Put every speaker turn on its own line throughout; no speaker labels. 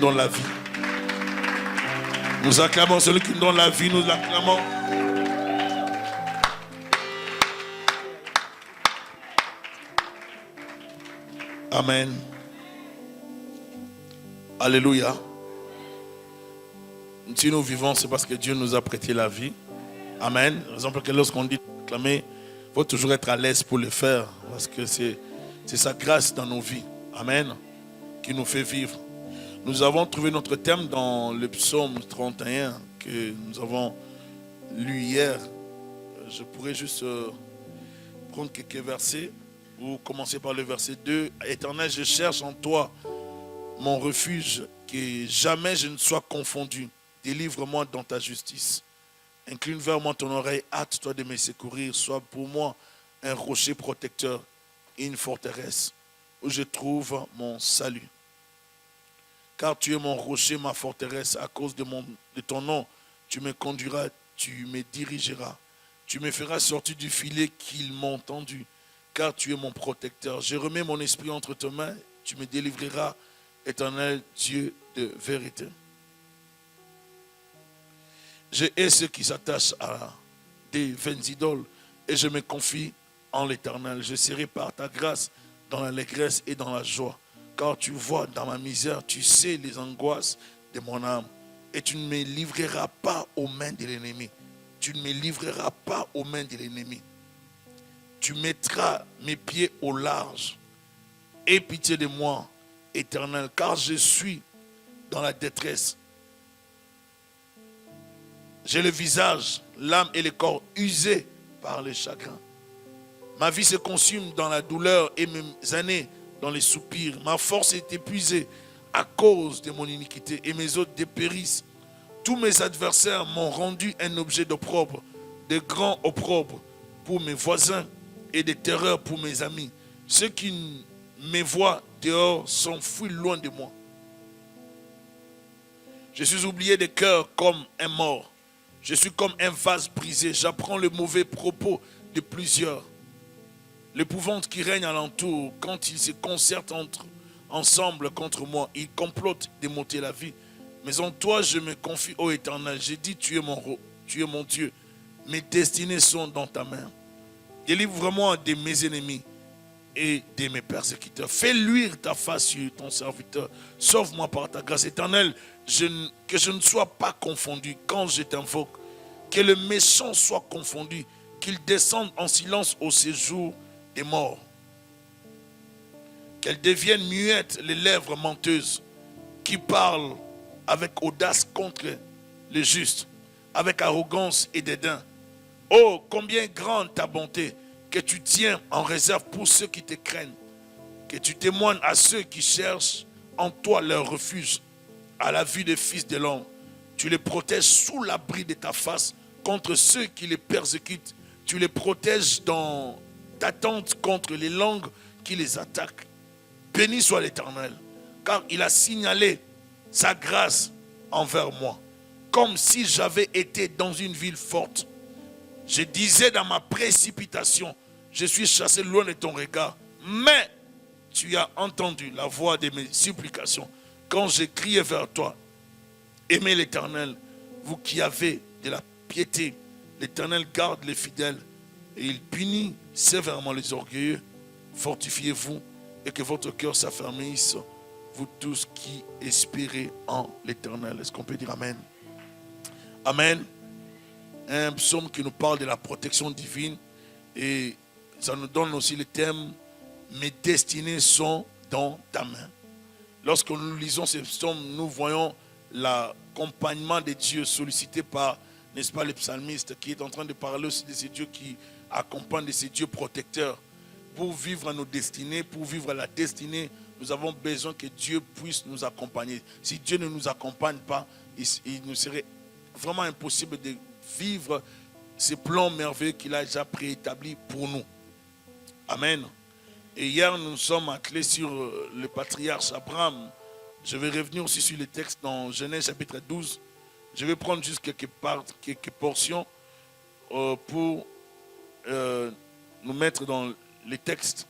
Dans la vie. Nous acclamons celui qui nous donne la vie, nous l'acclamons. Amen. Alléluia. Si nous vivons, c'est parce que Dieu nous a prêté la vie. Amen. Par exemple, que lorsqu'on dit acclamer, il faut toujours être à l'aise pour le faire. Parce que c'est sa grâce dans nos vies. Amen. Qui nous fait vivre. Nous avons trouvé notre thème dans le psaume 31 que nous avons lu hier. Je pourrais juste prendre quelques versets ou commencer par le verset 2. Éternel, je cherche en toi mon refuge, que jamais je ne sois confondu. Délivre-moi dans ta justice. Incline vers moi ton oreille, hâte-toi de me secourir. Sois pour moi un rocher protecteur et une forteresse où je trouve mon salut. Car tu es mon rocher, ma forteresse, à cause de ton nom, tu me conduiras, tu me dirigeras. Tu me feras sortir du filet qu'ils m'ont tendu, car tu es mon protecteur. Je remets mon esprit entre tes mains, tu me délivreras, éternel Dieu de vérité. Je hais ceux qui s'attachent à des vaines idoles, et je me confie en l'Éternel. Je serai par ta grâce dans l'allégresse et dans la joie. Car tu vois dans ma misère, tu sais les angoisses de mon âme. Et tu ne me livreras pas aux mains de l'ennemi. Tu ne me livreras pas aux mains de l'ennemi. Tu mettras mes pieds au large. Aie pitié de moi, Éternel, car je suis dans la détresse. J'ai le visage, l'âme et le corps usés par le chagrin. Ma vie se consume dans la douleur et mes années dans les soupirs. Ma force est épuisée à cause de mon iniquité et mes os dépérissent. Tous mes adversaires m'ont rendu un objet d'opprobre, de grand opprobre pour mes voisins et de terreur pour mes amis. Ceux qui me voient dehors s'enfuient loin de moi. Je suis oublié de cœur comme un mort. Je suis comme un vase brisé. J'apprends le mauvais propos de plusieurs. L'épouvante qui règne alentour, quand ils se concertent ensemble contre moi, ils complotent de m'ôter la vie. Mais en toi, je me confie, ô Éternel. J'ai dit, tu es mon Dieu. Mes destinées sont dans ta main. Délivre-moi de mes ennemis et de mes persécuteurs. Fais luire ta face sur ton serviteur. Sauve-moi par ta grâce, Éternel, que je ne sois pas confondu quand je t'invoque. Que le méchant soit confondu, qu'il descende en silence au séjour des morts. Qu'elles deviennent muettes les lèvres menteuses qui parlent avec audace contre les justes, avec arrogance et dédain. Oh, combien grande ta bonté que tu tiens en réserve pour ceux qui te craignent, que tu témoignes à ceux qui cherchent en toi leur refuge. À la vue des fils de l'homme, tu les protèges sous l'abri de ta face contre ceux qui les persécutent. Tu les protèges dans ta tente contre les langues qui les attaquent. Béni soit l'Éternel, car il a signalé sa grâce envers moi, comme si j'avais été dans une ville forte. Je disais dans ma précipitation, je suis chassé loin de ton regard, mais tu as entendu la voix de mes supplications quand j'ai crié vers toi. Aimez l'Éternel, vous qui avez de la piété. L'Éternel garde les fidèles et il punit sévèrement les orgueilleux. Fortifiez-vous et que votre cœur s'affermisse, vous tous qui espérez en l'Éternel. Est-ce qu'on peut dire Amen? Amen. Un psaume qui nous parle de la protection divine et ça nous donne aussi le thème « Mes destinées sont dans ta main ». Lorsque nous lisons ce psaume, nous voyons l'accompagnement de Dieu sollicité par, n'est-ce pas, le psalmiste qui est en train de parler aussi de ces dieux qui accompagnent, de ces dieux protecteurs. Pour vivre nos destinées, pour vivre la destinée, nous avons besoin que Dieu puisse nous accompagner. Si Dieu ne nous accompagne pas, il nous serait vraiment impossible de vivre ces plans merveilleux qu'il a déjà préétablis pour nous. Amen. Et hier, nous sommes attelés sur le patriarche Abraham. Je vais revenir aussi sur les textes dans Genèse chapitre 12. Je vais prendre juste quelques portions pour nous mettre dans les textes.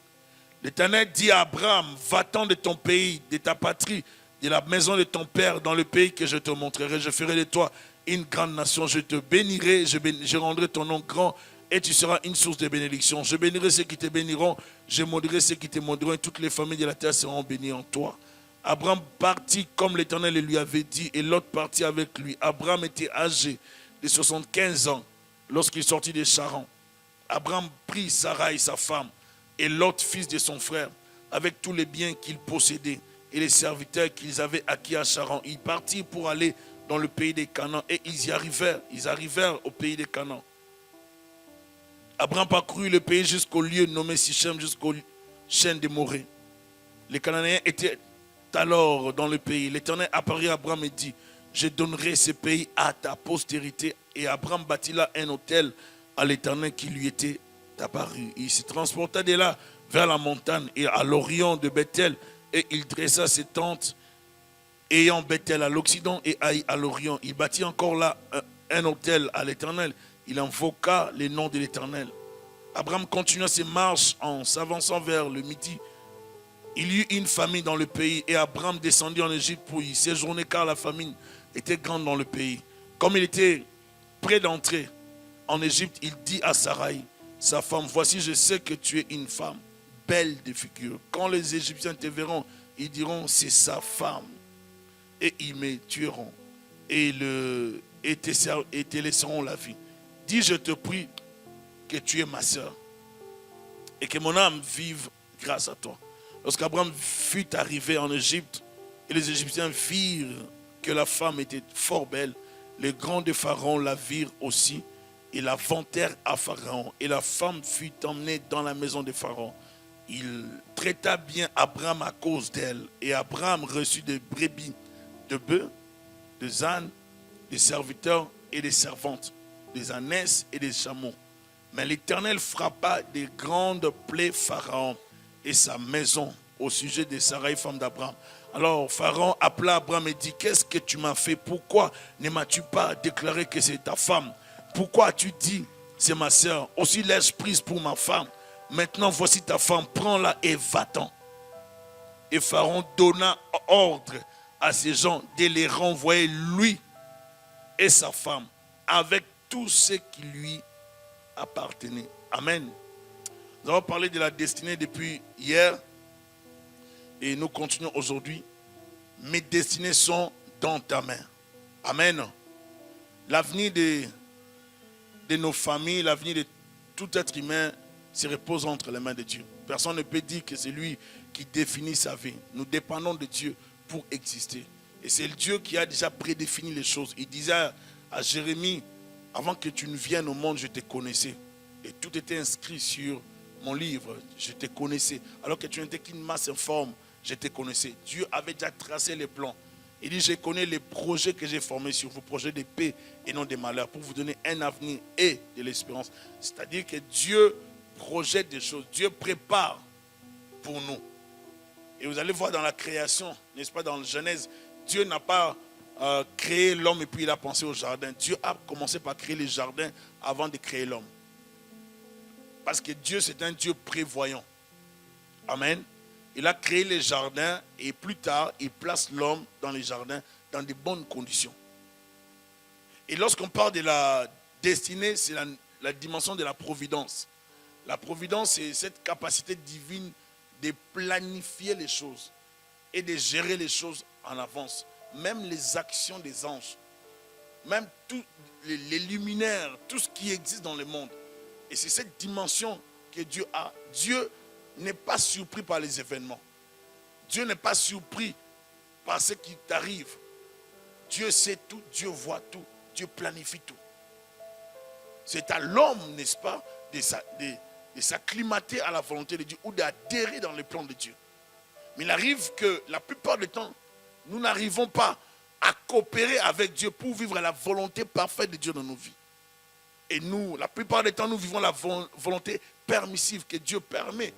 L'Éternel dit à Abraham, va-t'en de ton pays, de ta patrie, de la maison de ton père dans le pays que je te montrerai. Je ferai de toi une grande nation. Je te bénirai, je rendrai ton nom grand et tu seras une source de bénédiction. Je bénirai ceux qui te béniront, je maudirai ceux qui te maudiront et toutes les familles de la terre seront bénies en toi. Abraham partit comme l'Éternel le lui avait dit et Lot partit avec lui. Abraham était âgé de 75 ans lorsqu'il sortit de Charan. Abraham prit Sarai, sa femme, et Lot, fils de son frère, avec tous les biens qu'il possédait et les serviteurs qu'ils avaient acquis à Charan. Ils partirent pour aller dans le pays des Canaan et ils y arrivèrent. Ils arrivèrent au pays des Canaan. Abraham parcourut le pays jusqu'au lieu nommé Sichem, jusqu'au chêne de Morée. Les Cananéens étaient alors dans le pays. L'Éternel apparut à Abraham et dit, je donnerai ce pays à ta postérité. Et Abraham bâtit là un autel à l'Éternel qui lui était apparu. Il se transporta de là vers la montagne et à l'orient de Bethel et il dressa ses tentes ayant Bethel à l'occident et Haï à l'orient. Il bâtit encore là un autel à l'Éternel. Il invoqua le nom de l'Éternel. Abraham continua ses marches en s'avançant vers le midi. Il y eut une famine dans le pays et Abraham descendit en Égypte pour y séjourner car la famine était grande dans le pays. Comme il était près d'entrer en Égypte, il dit à Sarai, sa femme, voici je sais que tu es une femme belle de figure. Quand les Égyptiens te verront, ils diront c'est sa femme et ils me tueront et te laisseront la vie. Dis je te prie que tu es ma soeur et que mon âme vive grâce à toi. Lorsqu'Abraham fut arrivé en Égypte et les Égyptiens virent que la femme était fort belle, les grands de Pharaon la virent aussi et la vantèrent à Pharaon. Et la femme fut emmenée dans la maison de Pharaon. Il traita bien Abraham à cause d'elle. Et Abraham reçut des brebis, de bœufs, des ânes, des serviteurs et des servantes, des ânesses et des chameaux. Mais l'Éternel frappa des grandes plaies Pharaon et sa maison au sujet de Sarai, femme d'Abraham. Alors Pharaon appela Abraham et dit, qu'est-ce que tu m'as fait? Pourquoi ne m'as-tu pas déclaré que c'est ta femme? Pourquoi as-tu dit, c'est ma sœur? Aussi laisse prise pour ma femme. Maintenant voici ta femme, prends-la et va-t'en. Et Pharaon donna ordre à ses gens de les renvoyer lui et sa femme avec tout ce qui lui appartenait. Amen. Nous avons parlé de la destinée depuis hier et nous continuons aujourd'hui. Mes destinées sont dans ta main. Amen. L'avenir de nos familles, l'avenir de tout être humain se repose entre les mains de Dieu. Personne ne peut dire que c'est lui qui définit sa vie. Nous dépendons de Dieu pour exister. Et c'est Dieu qui a déjà prédéfini les choses. Il disait à Jérémie, avant que tu ne viennes au monde, je te connaissais. Et tout était inscrit sur mon livre. Je te connaissais. Alors que tu n'étais qu'une masse informe, je te connaissais. Dieu avait déjà tracé les plans. Il dit, je connais les projets que j'ai formés sur vous, projets de paix et non de malheur, pour vous donner un avenir et de l'espérance. C'est-à-dire que Dieu projette des choses. Dieu prépare pour nous. Et vous allez voir dans la création, n'est-ce pas, dans la Genèse, Dieu n'a pas créé l'homme et puis il a pensé au jardin. Dieu a commencé par créer les jardins avant de créer l'homme. Parce que Dieu, c'est un Dieu prévoyant. Amen. Il a créé les jardins et plus tard, il place l'homme dans les jardins dans de bonnes conditions. Et lorsqu'on parle de la destinée, c'est la dimension de la providence. La providence, c'est cette capacité divine de planifier les choses et de gérer les choses en avance. Même les actions des anges, même tous les luminaires, tout ce qui existe dans le monde. Et c'est cette dimension que Dieu a. Dieu n'est pas surpris par les événements. Dieu n'est pas surpris par ce qui t'arrive. Dieu sait tout, Dieu voit tout, Dieu planifie tout. C'est à l'homme, n'est-ce pas, de s'acclimater à la volonté de Dieu ou d'adhérer dans les plans de Dieu. Mais il arrive que la plupart du temps, nous n'arrivons pas à coopérer avec Dieu pour vivre la volonté parfaite de Dieu dans nos vies. Et nous, la plupart du temps, nous vivons la volonté permissive que Dieu permet,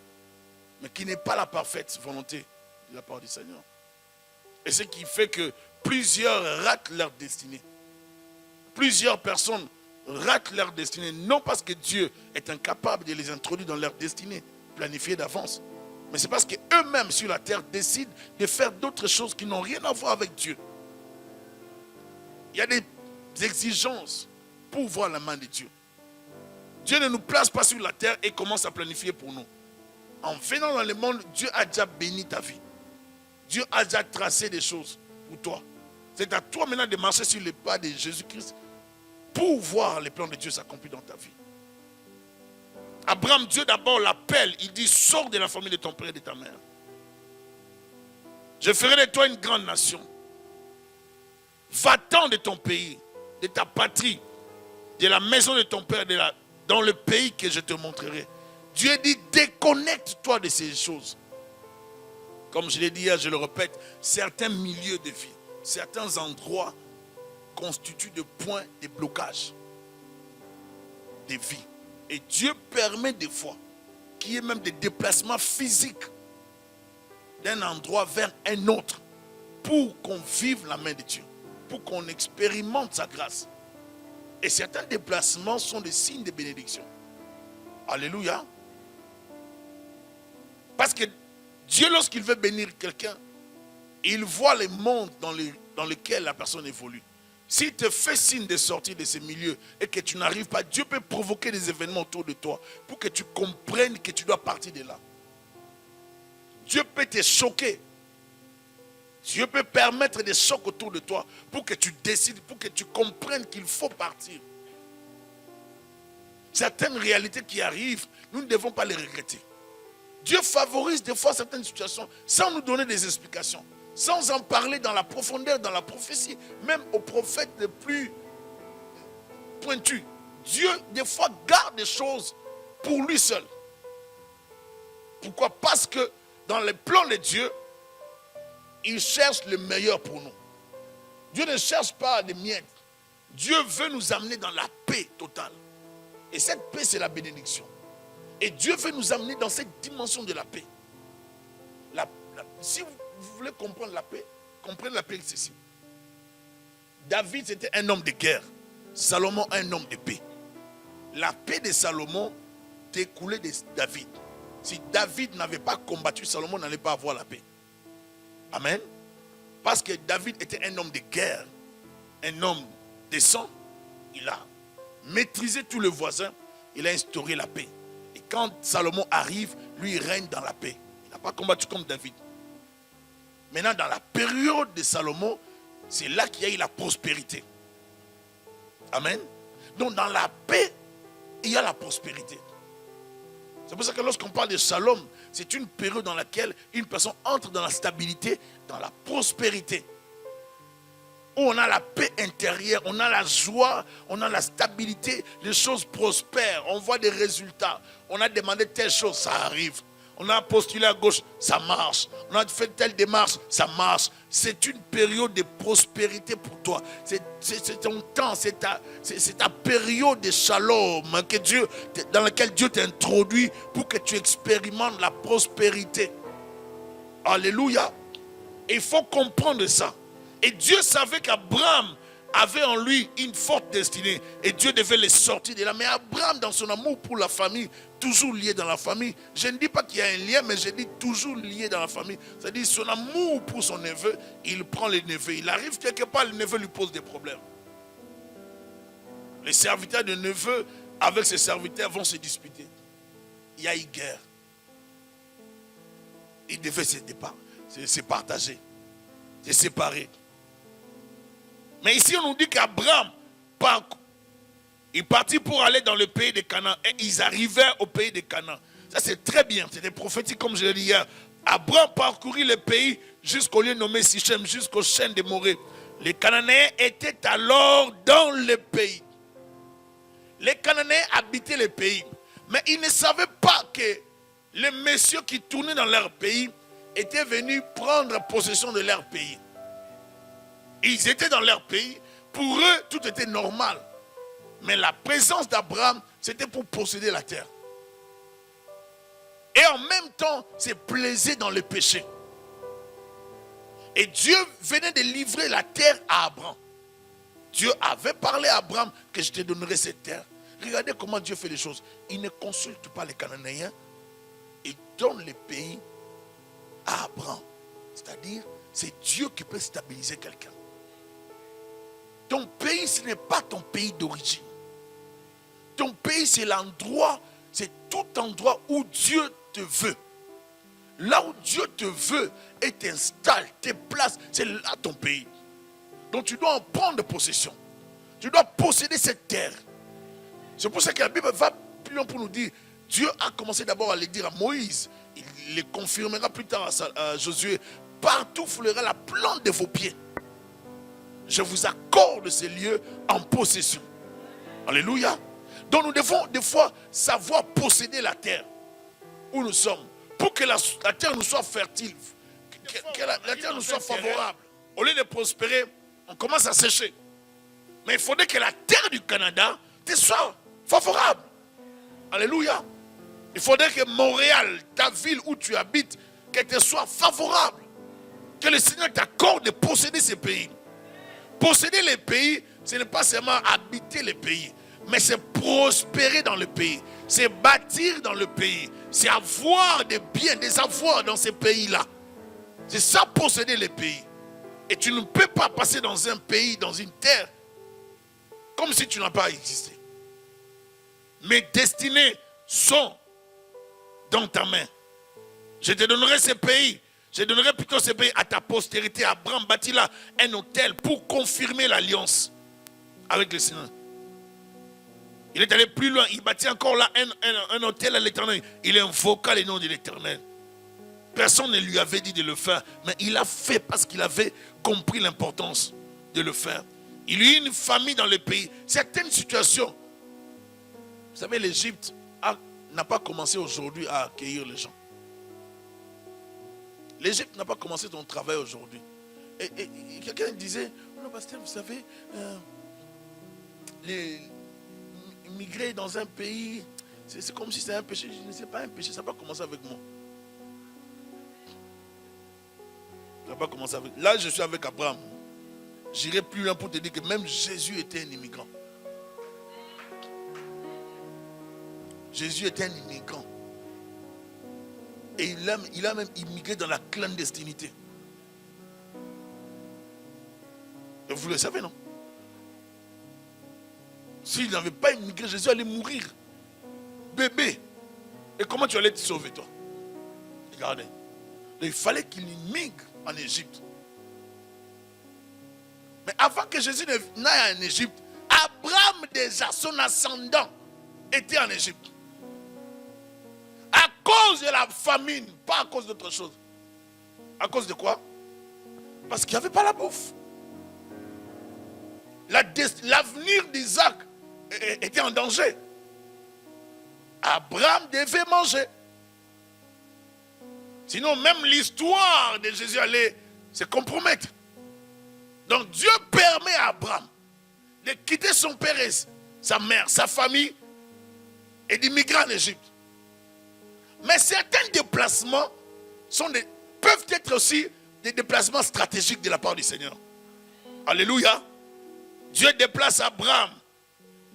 mais qui n'est pas la parfaite volonté de la part du Seigneur. Et ce qui fait que plusieurs ratent leur destinée. Plusieurs personnes ratent leur destinée, non parce que Dieu est incapable de les introduire dans leur destinée, planifiée d'avance, mais c'est parce qu'eux-mêmes eux-mêmes sur la terre décident de faire d'autres choses qui n'ont rien à voir avec Dieu. Il y a des exigences pour voir la main de Dieu. Dieu ne nous place pas sur la terre et commence à planifier pour nous. En venant dans le monde, Dieu a déjà béni ta vie. Dieu a déjà tracé des choses pour toi. C'est à toi maintenant de marcher sur les pas de Jésus-Christ pour voir les plans de Dieu s'accomplir dans ta vie. Abraham, Dieu d'abord l'appelle. Il dit, sors de la famille de ton père et de ta mère. Je ferai de toi une grande nation. Va-t'en de ton pays, de ta patrie, de la maison de ton père, dans le pays que je te montrerai. Dieu dit, déconnecte-toi de ces choses. Comme je l'ai dit hier, je le répète, certains milieux de vie, certains endroits constituent des points de blocage de vie. Et Dieu permet des fois qu'il y ait même des déplacements physiques d'un endroit vers un autre pour qu'on vive la main de Dieu, pour qu'on expérimente sa grâce. Et certains déplacements sont des signes de bénédiction. Alléluia. Parce que Dieu, lorsqu'il veut bénir quelqu'un, il voit les mondes dans lesquels la personne évolue. S'il te fait signe de sortir de ces milieux et que tu n'arrives pas, Dieu peut provoquer des événements autour de toi pour que tu comprennes que tu dois partir de là. Dieu peut te choquer. Dieu peut permettre des chocs autour de toi pour que tu décides, pour que tu comprennes qu'il faut partir. Certaines réalités qui arrivent, nous ne devons pas les regretter. Dieu favorise des fois certaines situations sans nous donner des explications, sans en parler dans la profondeur, dans la prophétie, même aux prophètes les plus pointus. Dieu, des fois, garde des choses pour lui seul. Pourquoi? Parce que dans les plans de Dieu, il cherche le meilleur pour nous. Dieu ne cherche pas des miettes. Dieu veut nous amener dans la paix totale. Et cette paix, c'est la bénédiction. Et Dieu veut nous amener dans cette dimension de la paix. Si vous voulez comprendre la paix, comprenez la paix ceci. David, c'était un homme de guerre. Salomon, un homme de paix. La paix de Salomon découlait de David. Si David n'avait pas combattu, Salomon n'allait pas avoir la paix. Amen. Parce que David était un homme de guerre, un homme de sang. Il a maîtrisé tous les voisins. Il a instauré la paix. Et quand Salomon arrive, lui il règne dans la paix. Il n'a pas combattu comme David. Maintenant, dans la période de Salomon, c'est là qu'il y a eu la prospérité. Amen. Donc, dans la paix, il y a la prospérité. C'est pour ça que lorsqu'on parle de Shalom, c'est une période dans laquelle une personne entre dans la stabilité, dans la prospérité. Où on a la paix intérieure, on a la joie, on a la stabilité, les choses prospèrent, on voit des résultats. On a demandé telle chose, ça arrive. On a postulé à gauche, ça marche. On a fait telle démarche, ça marche. C'est une période de prospérité pour toi. C'est ton temps, c'est ta période de shalom dans laquelle Dieu t'introduit pour que tu expérimentes la prospérité. Alléluia. Et il faut comprendre ça. Et Dieu savait qu'Abraham avait en lui une forte destinée. Et Dieu devait les sortir de là. Mais Abraham, dans son amour pour la famille, toujours lié dans la famille. Je ne dis pas qu'il y a un lien, mais je dis toujours lié dans la famille. C'est-à-dire son amour pour son neveu, il prend le neveu. Il arrive quelque part, le neveu lui pose des problèmes. Les serviteurs de neveu, avec ses serviteurs, vont se disputer. Il y a eu guerre. Il devait se partager, se séparer. Mais ici, on nous dit qu'Abraham, il partit pour aller dans le pays de Canaan. Et ils arrivaient au pays de Canaan. Ça, c'est très bien. C'était prophétique, comme je l'ai dit hier. Abraham parcourut le pays jusqu'au lieu nommé Sichem, jusqu'au chêne de Morée. Les Cananéens étaient alors dans le pays. Les Cananéens habitaient le pays. Mais ils ne savaient pas que les messieurs qui tournaient dans leur pays étaient venus prendre possession de leur pays. Ils étaient dans leur pays. Pour eux, tout était normal. Mais la présence d'Abraham, c'était pour posséder la terre. Et en même temps, se plaisait dans le péché. Et Dieu venait de livrer la terre à Abraham. Dieu avait parlé à Abraham que je te donnerai cette terre. Regardez comment Dieu fait les choses. Il ne consulte pas les Cananéens. Il donne le pays à Abraham. C'est-à-dire, c'est Dieu qui peut stabiliser quelqu'un. Ton pays, ce n'est pas ton pays d'origine. Ton pays, c'est l'endroit, c'est tout endroit où Dieu te veut. Là où Dieu te veut et t'installe, te place, c'est là ton pays. Donc tu dois en prendre possession. Tu dois posséder cette terre. C'est pour ça que la Bible va plus loin pour nous dire, Dieu a commencé d'abord à le dire à Moïse. Il le confirmera plus tard à Josué. Partout foulera la plante de vos pieds. Je vous accorde ces lieux en possession. Alléluia. Donc nous devons des fois savoir posséder la terre où nous sommes. Pour que la terre nous soit fertile. Que la terre nous soit favorable. Au lieu de prospérer, on commence à sécher. Mais il faudrait que la terre du Canada te soit favorable. Alléluia. Il faudrait que Montréal, ta ville où tu habites, qu'elle te soit favorable. Que le Seigneur t'accorde de posséder ces pays. Posséder les pays, ce n'est pas seulement habiter les pays, mais c'est prospérer dans le pays. C'est bâtir dans le pays. C'est avoir des biens, des avoirs dans ces pays-là. C'est ça, posséder les pays. Et tu ne peux pas passer dans un pays, dans une terre, comme si tu n'as pas existé. Mes destinées sont dans ta main. Je te donnerai ces pays. Je donnerai plutôt ces pays à ta postérité. Abraham bâtit là un hôtel pour confirmer l'alliance avec le Seigneur. Il est allé plus loin. Il bâtit encore là un hôtel à l'Éternel. Il invoqua le nom de l'Éternel. Personne ne lui avait dit de le faire. Mais il a fait parce qu'il avait compris l'importance de le faire. Il y a eu une famille dans le pays. Certaines situations. Vous savez, l'Égypte n'a pas commencé aujourd'hui à accueillir les gens. L'Égypte n'a pas commencé son travail aujourd'hui. Et quelqu'un disait, non, pasteur, vous savez, les migrer dans un pays, c'est comme si c'était un péché. Je ne sais pas, un péché, ça n'a pas commencé avec moi. Ça n'a pas commencé avec... Là, je suis avec Abraham. J'irai plus loin pour te dire que même Jésus était un immigrant. Jésus était un immigrant. Et il a même immigré dans la clandestinité. Et vous le savez, non? S'il n'avait pas immigré, Jésus allait mourir. Bébé. Et comment tu allais te sauver, toi? Regardez. Il fallait qu'il immigre en Égypte. Mais avant que Jésus n'aille en Égypte, Abraham déjà, son ascendant, était en Égypte. À cause de la famine, pas à cause d'autre chose. À cause de quoi? Parce qu'il n'y avait pas la bouffe. L'avenir d'Isaac était en danger. Abraham devait manger. Sinon, même l'histoire de Jésus allait se compromettre. Donc Dieu permet à Abraham de quitter son père et sa mère, sa famille, et d'immigrer en Égypte. Mais certains déplacements peuvent être aussi des déplacements stratégiques de la part du Seigneur. Alléluia. Dieu déplace Abraham,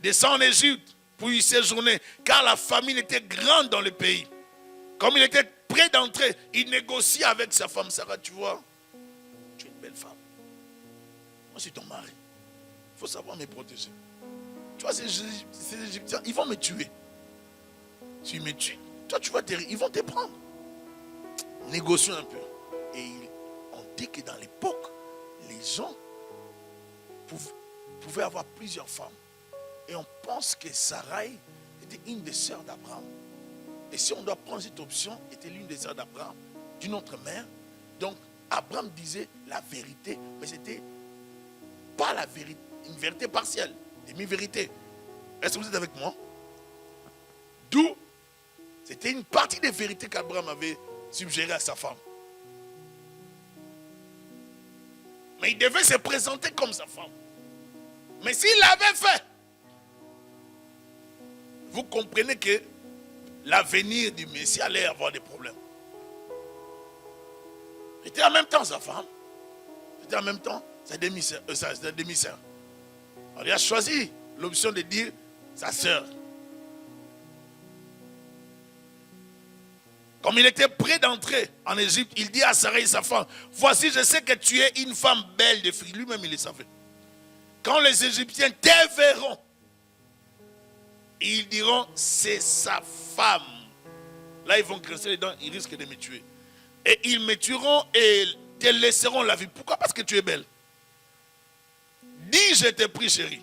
descend en Égypte pour y séjourner, car la famine était grande dans le pays. Comme il était prêt d'entrer, il négocie avec sa femme Sarah. Tu vois, tu es une belle femme. Moi, je suis ton mari. Il faut savoir me protéger. Tu vois, ces Égyptiens, ils vont me tuer. S'ils me tuent, toi, tu vas ils vont te prendre. Négocions un peu. Et on dit que dans l'époque, les gens pouvaient avoir plusieurs femmes. Et on pense que Sarai était une des sœurs d'Abraham. Et si on doit prendre cette option, était l'une des sœurs d'Abraham, d'une autre mère. Donc, Abraham disait la vérité, mais c'était pas la vérité, une vérité partielle, demi-vérité. Est-ce que vous êtes avec moi? D'où c'était une partie des vérités qu'Abraham avait suggérées à sa femme. Mais il devait se présenter comme sa femme. Mais s'il l'avait fait, vous comprenez que l'avenir du Messie allait avoir des problèmes. C'était en même temps sa femme. C'était en même temps sa demi-sœur. Alors il a choisi l'option de dire sa sœur. Comme il était prêt d'entrer en Égypte, il dit à Sarai, sa femme, voici, je sais que tu es une femme belle de filles. Lui-même, il le savait. Quand les Égyptiens te verront, ils diront, c'est sa femme. Là, ils vont grincer les dents, ils risquent de me tuer. Et ils me tueront et te laisseront la vie. Pourquoi? Parce que tu es belle. Dis, je te prie, chérie,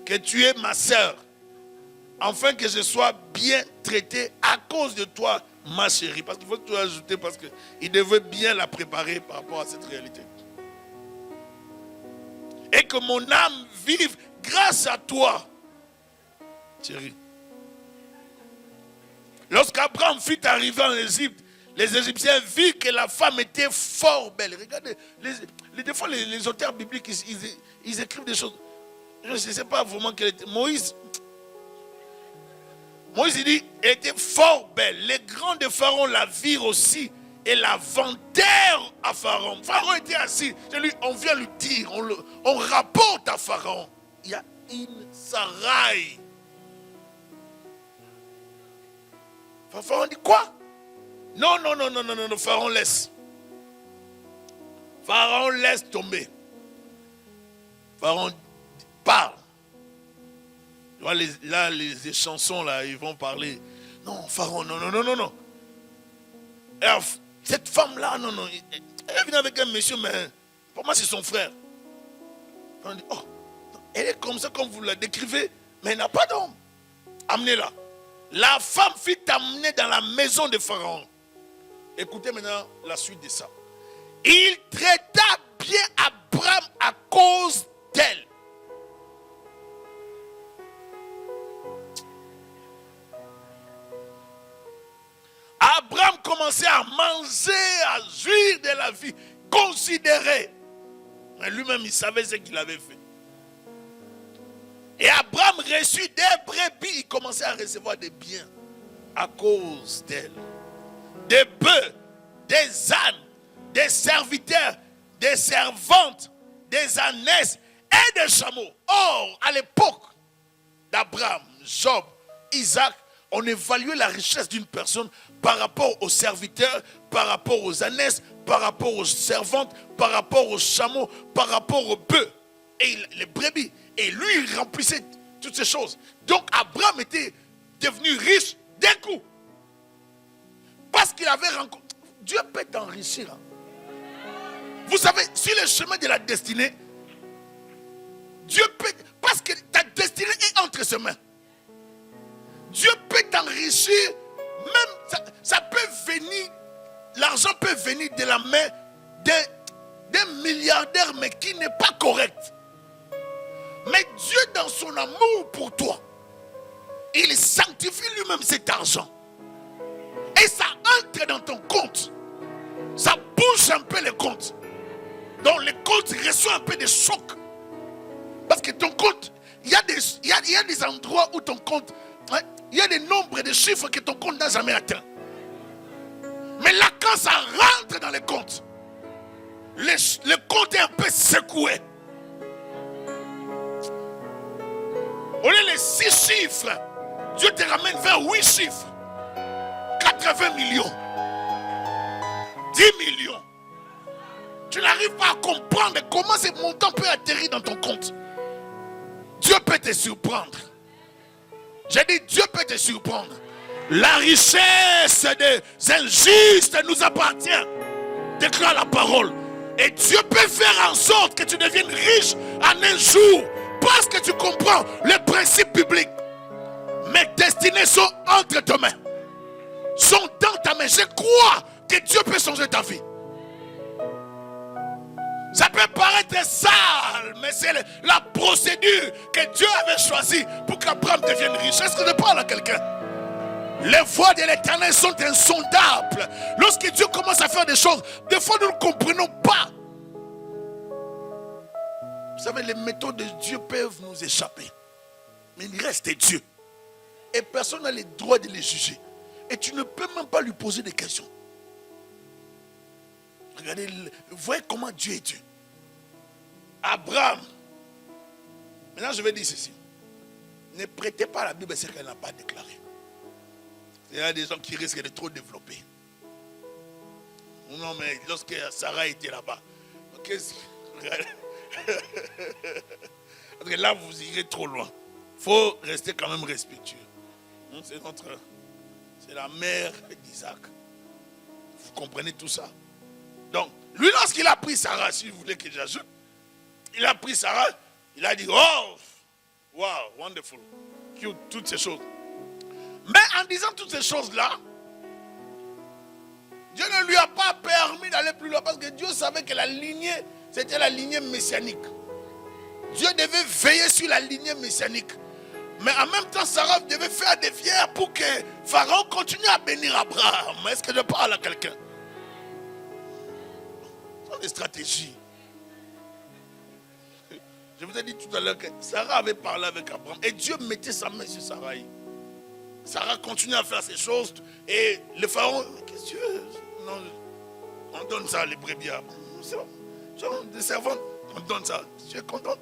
que tu es ma sœur, afin que je sois bien traité à cause de toi, ma chérie. Parce qu'il faut tout ajouter, parce qu'il devait bien la préparer par rapport à cette réalité. Et que mon âme vive grâce à toi, chérie. Lorsqu'Abraham fut arrivé en Égypte, les Égyptiens virent que la femme était fort belle. Regardez, des fois les auteurs bibliques, ils écrivent des choses. Je ne sais pas vraiment quelle était. Moïse, il dit, elle était fort belle. Les grands de Pharaon la virent aussi et la vantèrent à Pharaon. Pharaon était assis. On vient lui dire, on rapporte à Pharaon. Il y a une Sarai. Pharaon dit quoi? Non, Pharaon laisse. Pharaon laisse tomber. Pharaon parle. Là, les chansons, là, ils vont parler. Non, Pharaon, non. Alors, cette femme-là, non. Elle vient avec un monsieur, mais pour moi, c'est son frère. On dit, oh, elle est comme ça, comme vous la décrivez, mais elle n'a pas d'homme. Amenez-la. La femme fut amenée dans la maison de Pharaon. Écoutez maintenant la suite de ça. Il traita bien Abraham à cause d'elle. Abraham commençait à manger, à jouir de la vie, considérer. Mais lui-même, il savait ce qu'il avait fait. Et Abraham reçut des brebis, il commençait à recevoir des biens à cause d'elle. Des bœufs, des ânes, des serviteurs, des servantes, des ânesses et des chameaux. Or, à l'époque d'Abraham, Job, Isaac, on évaluait la richesse d'une personne par rapport aux serviteurs, par rapport aux ânesses, par rapport aux servantes, par rapport aux chameaux, par rapport aux bœufs et les brebis. Et lui, il remplissait toutes ces choses. Donc, Abraham était devenu riche d'un coup. Parce qu'il avait rencontré. Dieu peut t'enrichir. Vous savez, sur le chemin de la destinée, Dieu peut. Parce que ta destinée est entre ses mains. Dieu peut t'enrichir. Même ça peut venir. L'argent peut venir de la main d'un milliardaire, mais qui n'est pas correct. Mais Dieu, dans son amour pour toi, il sanctifie lui-même cet argent. Et ça entre dans ton compte. Ça bouge un peu le compte. Donc le compte reçoit un peu de choc. Parce que ton compte, il y a des endroits où ton compte, il y a des nombres de chiffres que ton compte n'a jamais atteint. Mais là, quand ça rentre dans le compte, le compte est un peu secoué. Au lieu les 6 chiffres, Dieu te ramène vers 8 chiffres. 80 millions. 10 millions. Tu n'arrives pas à comprendre comment ce montant peut atterrir dans ton compte. Dieu peut te surprendre. J'ai dit Dieu peut te surprendre. La richesse des injustes nous appartient. Déclare la parole. Et Dieu peut faire en sorte que tu deviennes riche en un jour. Parce que tu comprends le principe biblique. Mes destinées sont entre tes mains. Sont dans ta main. Je crois que Dieu peut changer ta vie. Ça peut paraître sale, mais c'est la procédure que Dieu avait choisie pour qu'Abraham devienne riche. Est-ce que je parle à quelqu'un? Les voies de l'Éternel sont insondables. Lorsque Dieu commence à faire des choses, des fois nous ne comprenons pas. Vous savez, les méthodes de Dieu peuvent nous échapper. Mais il reste Dieu. Et personne n'a le droit de les juger. Et tu ne peux même pas lui poser des questions. Regardez, voyez comment Dieu est Dieu. Abraham. Maintenant, je vais dire ceci. Ne prêtez pas la Bible ce qu'elle n'a pas déclaré. Il y a des gens qui risquent de trop développer. Non, mais lorsque Sarah était là-bas, qu'est-ce parce que là, vous irez trop loin. Il faut rester quand même respectueux. C'est la mère d'Isaac. Vous comprenez tout ça? Donc, lui, lorsqu'il a pris Sarah, si vous voulez que j'ajoute, il a pris Sarah, il a dit, oh, wow, wonderful, cute, toutes ces choses. Mais en disant toutes ces choses-là, Dieu ne lui a pas permis d'aller plus loin parce que Dieu savait que la lignée, c'était la lignée messianique. Dieu devait veiller sur la lignée messianique. Mais en même temps, Sarah devait faire des vierges pour que Pharaon continue à bénir Abraham. Est-ce que je parle à quelqu'un? Ce sont des stratégies. Je vous ai dit tout à l'heure que Sarah avait parlé avec Abraham et Dieu mettait sa main sur Sarah. Sarah continue à faire ces choses et le Pharaon, qu'est-ce que tu veux? Non, on donne ça, les brebis. C'est bon. Des servantes, on donne ça. Tu es content?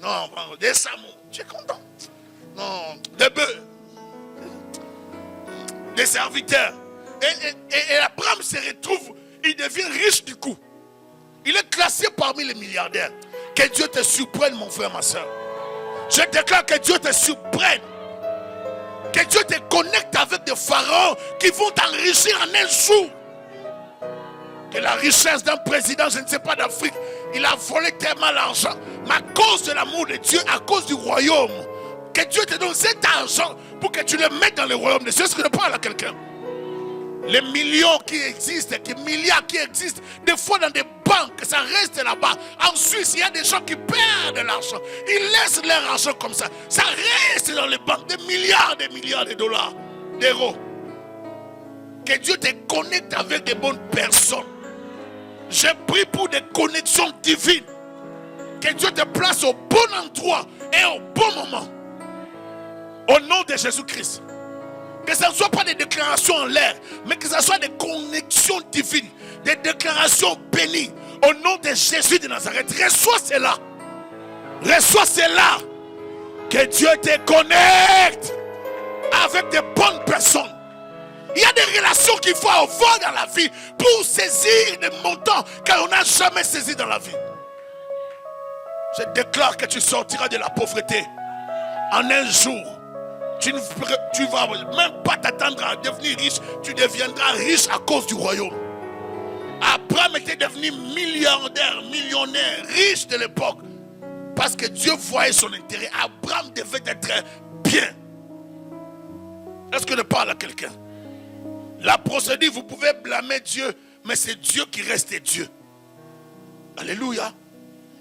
Non, des samots, tu es content? Non, des bœufs, des serviteurs. Et Abraham se retrouve, il devient riche du coup. Il est classé parmi les milliardaires. Que Dieu te surprenne, mon frère, ma soeur. Je déclare que Dieu te surprenne. Que Dieu te connecte avec des pharaons qui vont t'enrichir en un jour. Que la richesse d'un président, je ne sais pas, d'Afrique, il a volé tellement d'argent. Mais à cause de l'amour de Dieu, à cause du royaume, que Dieu te donne cet argent pour que tu le mettes dans le royaume de Dieu. Est-ce que je parle à quelqu'un? Les millions qui existent, les milliards qui existent, des fois dans des banques, ça reste là-bas. En Suisse, il y a des gens qui perdent de l'argent. Ils laissent leur argent comme ça. Ça reste dans les banques, des milliards de dollars, d'euros. Que Dieu te connecte avec des bonnes personnes. Je prie pour des connexions divines. Que Dieu te place au bon endroit et au bon moment. Au nom de Jésus-Christ. Que ce ne soit pas des déclarations en l'air, mais que ce soit des connexions divines, des déclarations bénies. Au nom de Jésus de Nazareth, reçois cela. Reçois cela. Que Dieu te connecte avec des bonnes personnes. Il y a des relations qu'il faut avoir dans la vie pour saisir des montants qu'on n'a jamais saisi dans la vie. Je déclare que tu sortiras de la pauvreté en un jour. Tu ne vas même pas t'attendre à devenir riche. Tu deviendras riche à cause du royaume. Abraham était devenu milliardaire, millionnaire, riche de l'époque. Parce que Dieu voyait son intérêt. Abraham devait être bien. Est-ce que je parle à quelqu'un? La procédure, vous pouvez blâmer Dieu, mais c'est Dieu qui reste Dieu. Alléluia.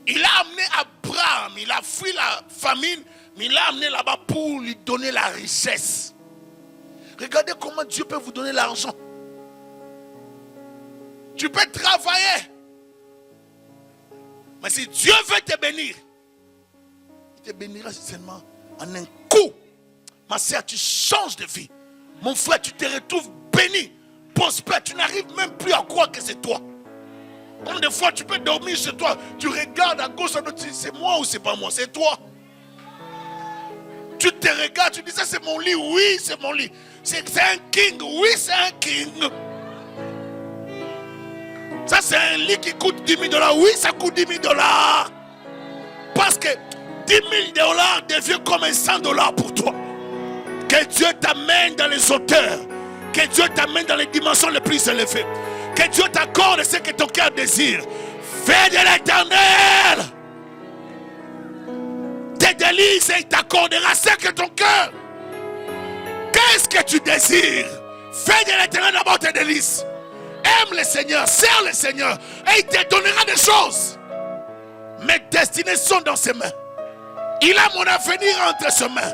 Il a amené Abraham, il a fui la famine, mais il l'a amené là-bas pour lui donner la richesse. Regardez comment Dieu peut vous donner l'argent. Tu peux travailler. Mais si Dieu veut te bénir, il te bénira seulement en un coup. Ma soeur, tu changes de vie. Mon frère, tu te retrouves béni, prospère. Tu n'arrives même plus à croire que c'est toi. Comme des fois, tu peux dormir chez toi. Tu regardes à gauche, à droite, tu dis c'est moi ou c'est pas moi, c'est toi. Tu te regardes, tu dis ça c'est mon lit, oui c'est mon lit. C'est un king, oui c'est un king. Ça c'est un lit qui coûte 10 000 $, oui ça coûte 10 000 $. Parce que 10 000 $ devient comme un 100 $ pour toi. Que Dieu t'amène dans les hauteurs. Que Dieu t'amène dans les dimensions les plus élevées. Que Dieu t'accorde ce que ton cœur désire. Fais de l'Éternel tes délices et il t'accordera ce que ton cœur. Qu'est-ce que tu désires? Fais de l'Éternel d'abord tes délices. Aime le Seigneur, sers le Seigneur et il te donnera des choses. Mes destinées sont dans ses mains. Il a mon avenir entre ses mains.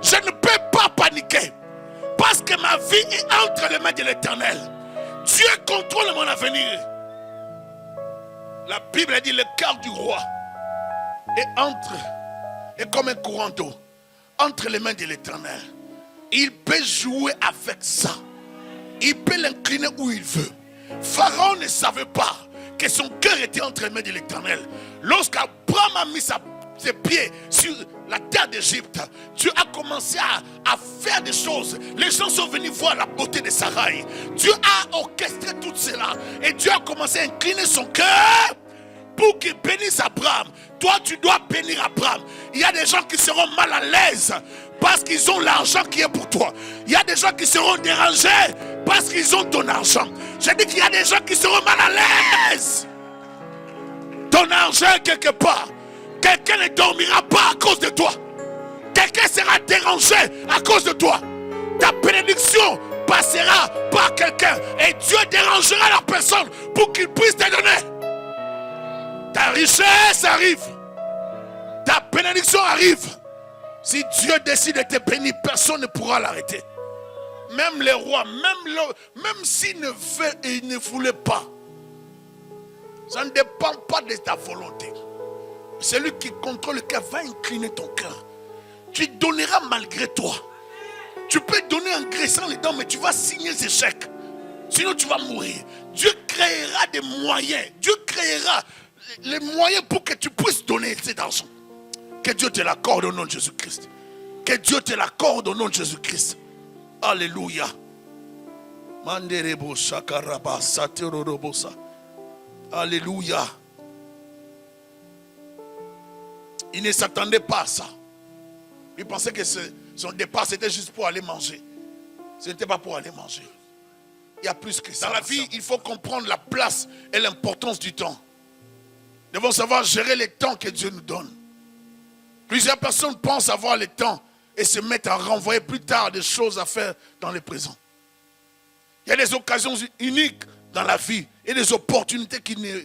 Je ne peux pas paniquer parce que ma vie est entre les mains de l'Éternel. Dieu contrôle mon avenir. La Bible dit le cœur du roi est comme un courant d'eau entre les mains de l'Éternel. Il peut jouer avec ça. Il peut l'incliner où il veut. Pharaon ne savait pas que son cœur était entre les mains de l'Éternel. Lorsqu'Abraham a mis ses pieds sur la terre d'Égypte, Dieu a commencé à faire des choses. Les gens sont venus voir la beauté de Sarai. Dieu a orchestré tout cela. Et Dieu a commencé à incliner son cœur pour qu'il bénisse Abraham. Toi, tu dois bénir Abraham. Il y a des gens qui seront mal à l'aise parce qu'ils ont l'argent qui est pour toi. Il y a des gens qui seront dérangés parce qu'ils ont ton argent. J'ai dit qu'il y a des gens qui seront mal à l'aise. Ton argent quelque part. Quelqu'un ne dormira pas à cause de toi. Quelqu'un sera dérangé à cause de toi. Ta bénédiction passera par quelqu'un et Dieu dérangera la personne pour qu'il puisse te donner. Ta richesse arrive. Ta bénédiction arrive. Si Dieu décide de te bénir, personne ne pourra l'arrêter. Même les rois, même s'ils ne voulaient pas. Ça ne dépend pas de ta volonté. Celui qui contrôle le cœur va incliner ton cœur. Tu donneras malgré toi. Tu peux donner en graissant les dents, mais tu vas signer ces chèques. Sinon tu vas mourir. Dieu créera des moyens. Dieu créera les moyens pour que tu puisses donner cet argent. Que Dieu te l'accorde au nom de Jésus-Christ. Que Dieu te l'accorde au nom de Jésus-Christ. Alléluia. Alléluia. Il ne s'attendait pas à ça. Il pensait que son départ c'était juste pour aller manger. Ce n'était pas pour aller manger. Il y a plus que ça. Dans la vie, il faut comprendre la place et l'importance du temps. Nous devons savoir gérer les temps que Dieu nous donne. Plusieurs personnes pensent avoir le temps et se mettent à renvoyer plus tard des choses à faire dans le présent. Il y a des occasions uniques dans la vie et des opportunités qu'il ne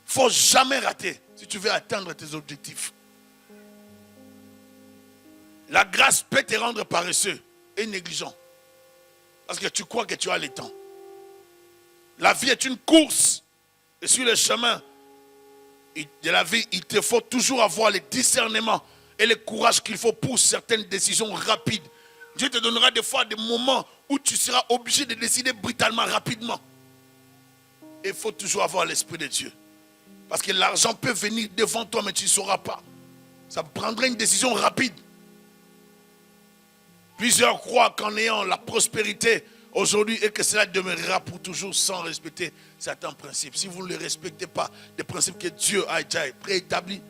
faut jamais rater si tu veux atteindre tes objectifs. La grâce peut te rendre paresseux et négligent parce que tu crois que tu as le temps. La vie est une course et sur le chemin de la vie, il te faut toujours avoir le discernement et le courage qu'il faut pour certaines décisions rapides. Dieu te donnera des fois des moments où tu seras obligé de décider brutalement, rapidement. Et il faut toujours avoir l'esprit de Dieu. Parce que l'argent peut venir devant toi, mais tu ne sauras pas. Ça prendrait une décision rapide. Plusieurs croient qu'en ayant la prospérité aujourd'hui et que cela demeurera pour toujours sans respecter certains principes. Si vous ne les respectez pas, des principes que Dieu a déjà préétablis,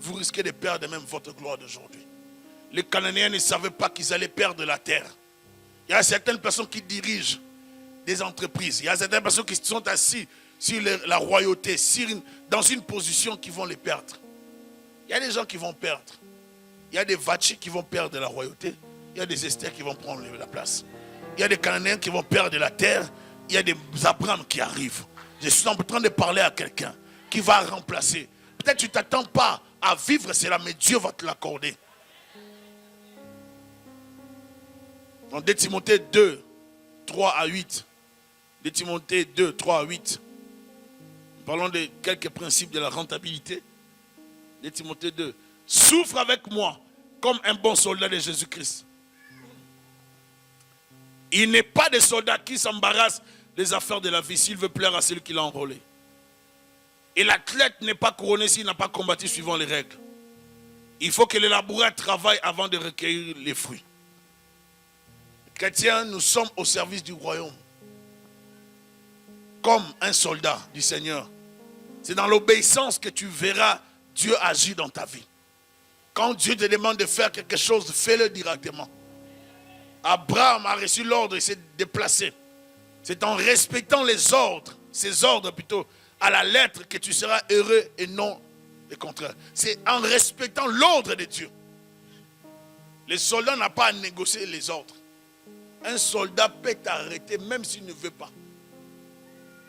vous risquez de perdre même votre gloire d'aujourd'hui. Les Cananéens ne savaient pas qu'ils allaient perdre la terre. Il y a certaines personnes qui dirigent des entreprises. Il y a certaines personnes qui sont assises sur la royauté, dans une position qui vont les perdre. Il y a des gens qui vont perdre. Il y a des Vachi qui vont perdre la royauté. Il y a des Esther qui vont prendre la place. Il y a des Cananéens qui vont perdre la terre. Il y a des Abraham qui arrivent. Je suis en train de parler à quelqu'un qui va remplacer. Peut-être que tu ne t'attends pas à vivre cela, mais Dieu va te l'accorder. Dans 2 Timothée 2, 3 à 8. 2 Timothée 2, 3 à 8. Parlons de quelques principes de la rentabilité. 2 Timothée 2. Souffre avec moi comme un bon soldat de Jésus-Christ. Il n'est pas de soldat qui s'embarrasse des affaires de la vie s'il veut plaire à celui qui l'a enrôlé. Et l'athlète n'est pas couronné s'il n'a pas combattu suivant les règles. Il faut que le laboureur travaille avant de recueillir les fruits. Chrétiens, nous sommes au service du royaume. Comme un soldat du Seigneur. C'est dans l'obéissance que tu verras Dieu agir dans ta vie. Quand Dieu te demande de faire quelque chose, fais-le directement. Abraham a reçu l'ordre et s'est déplacé. C'est en respectant les ordres, ces ordres plutôt, à la lettre que tu seras heureux et non le contraire. C'est en respectant l'ordre de Dieu. Le soldat n'a pas à négocier les ordres. Un soldat peut t'arrêter même s'il ne veut pas.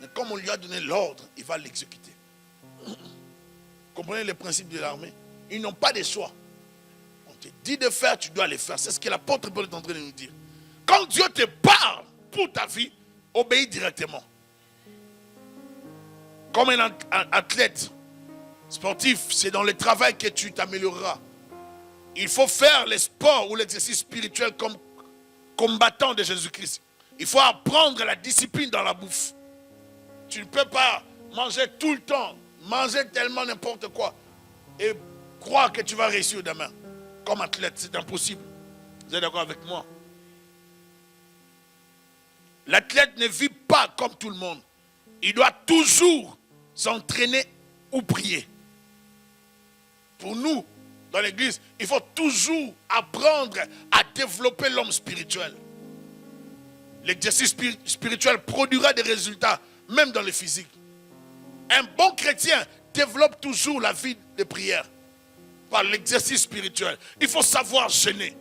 Mais comme on lui a donné l'ordre, il va l'exécuter. Comprenez le principe de l'armée? Ils n'ont pas de choix. On te dit de faire, tu dois le faire. C'est ce que l'apôtre Paul est en train de nous dire. Quand Dieu te parle pour ta vie, obéis directement. Comme un athlète sportif, c'est dans le travail que tu t'amélioreras. Il faut faire le sport ou l'exercice spirituel comme combattant de Jésus-Christ. Il faut apprendre la discipline dans la bouffe. Tu ne peux pas manger tout le temps, manger tellement n'importe quoi et croire que tu vas réussir demain. Comme athlète, c'est impossible. Vous êtes d'accord avec moi? L'athlète ne vit pas comme tout le monde. Il doit toujours s'entraîner ou prier. Pour nous, dans l'église, il faut toujours apprendre à développer l'homme spirituel. L'exercice spirituel produira des résultats, même dans le physique. Un bon chrétien développe toujours la vie de prière par l'exercice spirituel. Il faut savoir jeûner.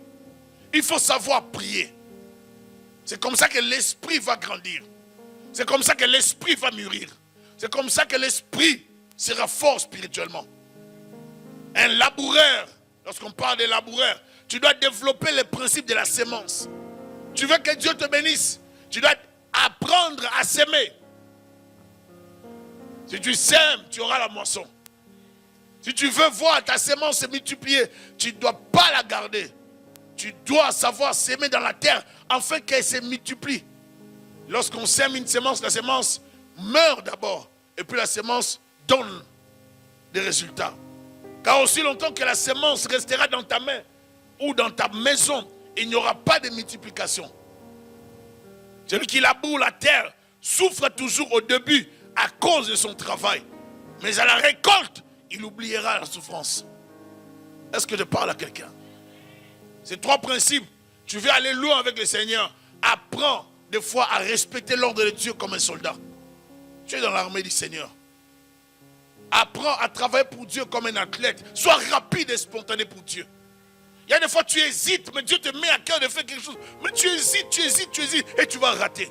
Il faut savoir prier. C'est comme ça que l'esprit va grandir. C'est comme ça que l'esprit va mûrir. C'est comme ça que l'esprit sera fort spirituellement. Un laboureur, lorsqu'on parle de laboureur, tu dois développer le principe de la sémence. Tu veux que Dieu te bénisse, tu dois apprendre à s'aimer. Si tu sèmes, tu auras la moisson. Si tu veux voir ta sémence se multiplier, tu ne dois pas la garder. Tu dois savoir s'aimer dans la terre afin qu'elle se multiplie. Lorsqu'on sème une sémence, la sémence meurt d'abord. Et puis la sémence donne des résultats. Car aussi longtemps que la sémence restera dans ta main ou dans ta maison, il n'y aura pas de multiplication. Celui qui laboure la terre souffre toujours au début à cause de son travail. Mais à la récolte, il oubliera la souffrance. Est-ce que je parle à quelqu'un? Ces trois principes, tu veux aller loin avec le Seigneur, apprends des fois à respecter l'ordre de Dieu comme un soldat. Tu es dans l'armée du Seigneur. Apprends à travailler pour Dieu comme un athlète. Sois rapide et spontané pour Dieu. Il y a des fois tu hésites, mais Dieu te met à cœur de faire quelque chose. Mais tu hésites, et tu vas rater.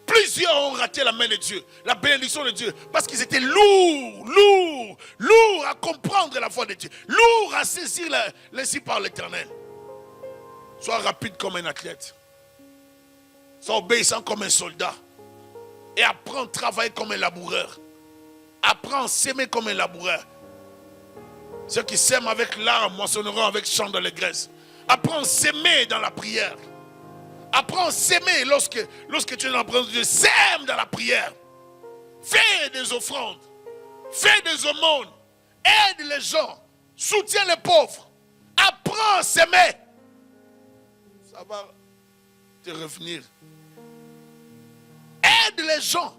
Plusieurs ont raté la main de Dieu, la bénédiction de Dieu, parce qu'ils étaient lourds à comprendre la voix de Dieu, lourds à saisir l'insi par l'Éternel. Sois rapide comme un athlète. Sois obéissant comme un soldat. Et apprends à travailler comme un laboureur. Apprends à s'aimer comme un laboureur. Ceux qui s'aiment avec l'art moissonneront avec chant dans les graisses. Apprends à s'aimer dans la prière. Apprends à s'aimer lorsque tu es dans la présence de Dieu. Sème dans la prière. Fais des offrandes. Fais des aumônes. Aide les gens. Soutiens les pauvres. Apprends à s'aimer. Ça va te revenir. Aide les gens.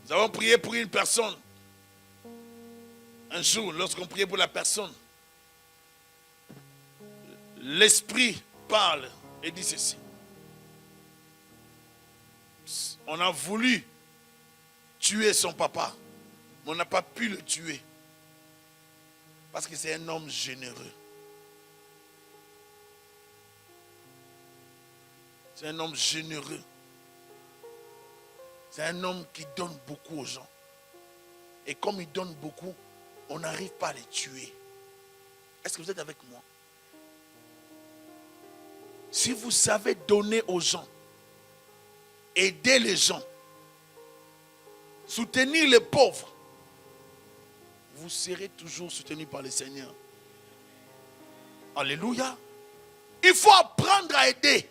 Nous avons prié pour une personne. Un jour, lorsqu'on priait pour la personne, l'Esprit parle et dit ceci. On a voulu tuer son papa, mais on n'a pas pu le tuer. Parce que c'est un homme généreux. C'est un homme généreux. C'est un homme qui donne beaucoup aux gens. Et comme il donne beaucoup, on n'arrive pas à les tuer. Est-ce que vous êtes avec moi? Si vous savez donner aux gens, aider les gens, soutenir les pauvres, vous serez toujours soutenu par le Seigneur. Alléluia. Il faut apprendre à aider.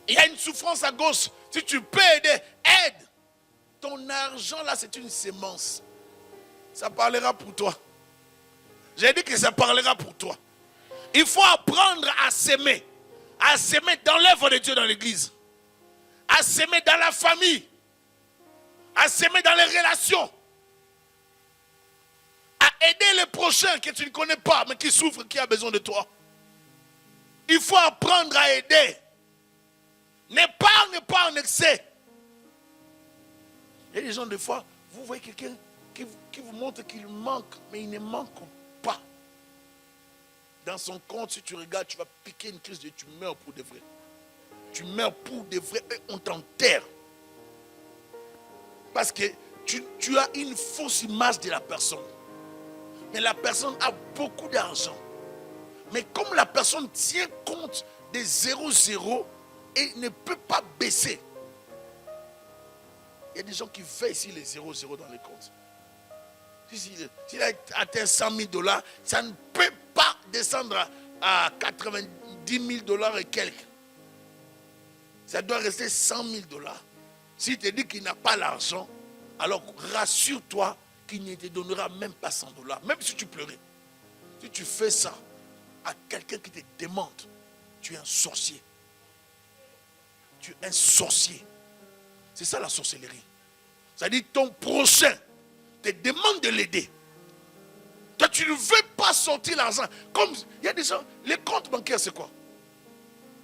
Il y a une souffrance à gauche. Si tu peux aider, aide. Ton argent là, c'est une sémence. Ça parlera pour toi. J'ai dit que ça parlera pour toi. Il faut apprendre à s'aimer. À s'aimer dans l'œuvre de Dieu dans l'église. À s'aimer dans la famille. À s'aimer dans les relations. À aider les prochains que tu ne connais pas, mais qui souffrent, qui a besoin de toi. Il faut apprendre à aider. N'épargne pas en excès. Il y a des gens, des fois, vous voyez quelqu'un qui vous montre qu'il manque, mais il ne manque pas. Dans son compte, si tu regardes, tu vas piquer une crise et tu meurs pour de vrai. Tu meurs pour de vrai et on t'enterre. Parce que tu as une fausse image de la personne. Mais la personne a beaucoup d'argent. Mais comme la personne tient compte des 0,0 et ne peut pas baisser. Il y a des gens qui veillent ici les 0,0 dans les comptes. S'il a atteint 100 000 $, ça ne peut pas descendre à 90 000 $ et quelques. Ça doit rester 100 000 $. S'il te dit qu'il n'a pas l'argent, alors rassure-toi qui ne te donnera même pas 100 $, même si tu pleurais. Si tu fais ça à quelqu'un qui te demande, tu es un sorcier. Tu es un sorcier. C'est ça la sorcellerie. C'est-à-dire ton prochain te demande de l'aider. Toi, tu ne veux pas sortir l'argent. Comme il y a des gens, les comptes bancaires, c'est quoi?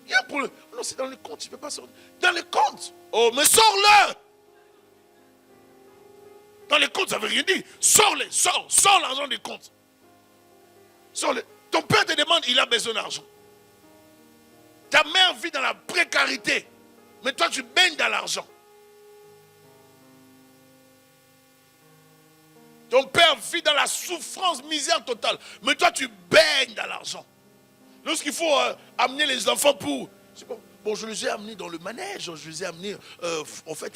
Il y a un problème. Non, c'est dans les comptes, tu ne peux pas sortir. Dans les comptes. Oh, mais sors-le! Dans les comptes, ça ne veut rien dire. Sors-les, sors l'argent des comptes. Sors-les. Ton père te demande, il a besoin d'argent. Ta mère vit dans la précarité. Mais toi, tu baignes dans l'argent. Ton père vit dans la souffrance, misère totale. Mais toi, tu baignes dans l'argent. Lorsqu'il faut amener les enfants pour... Bon, je les ai amenés dans le manège. Je les ai amenés... en fait,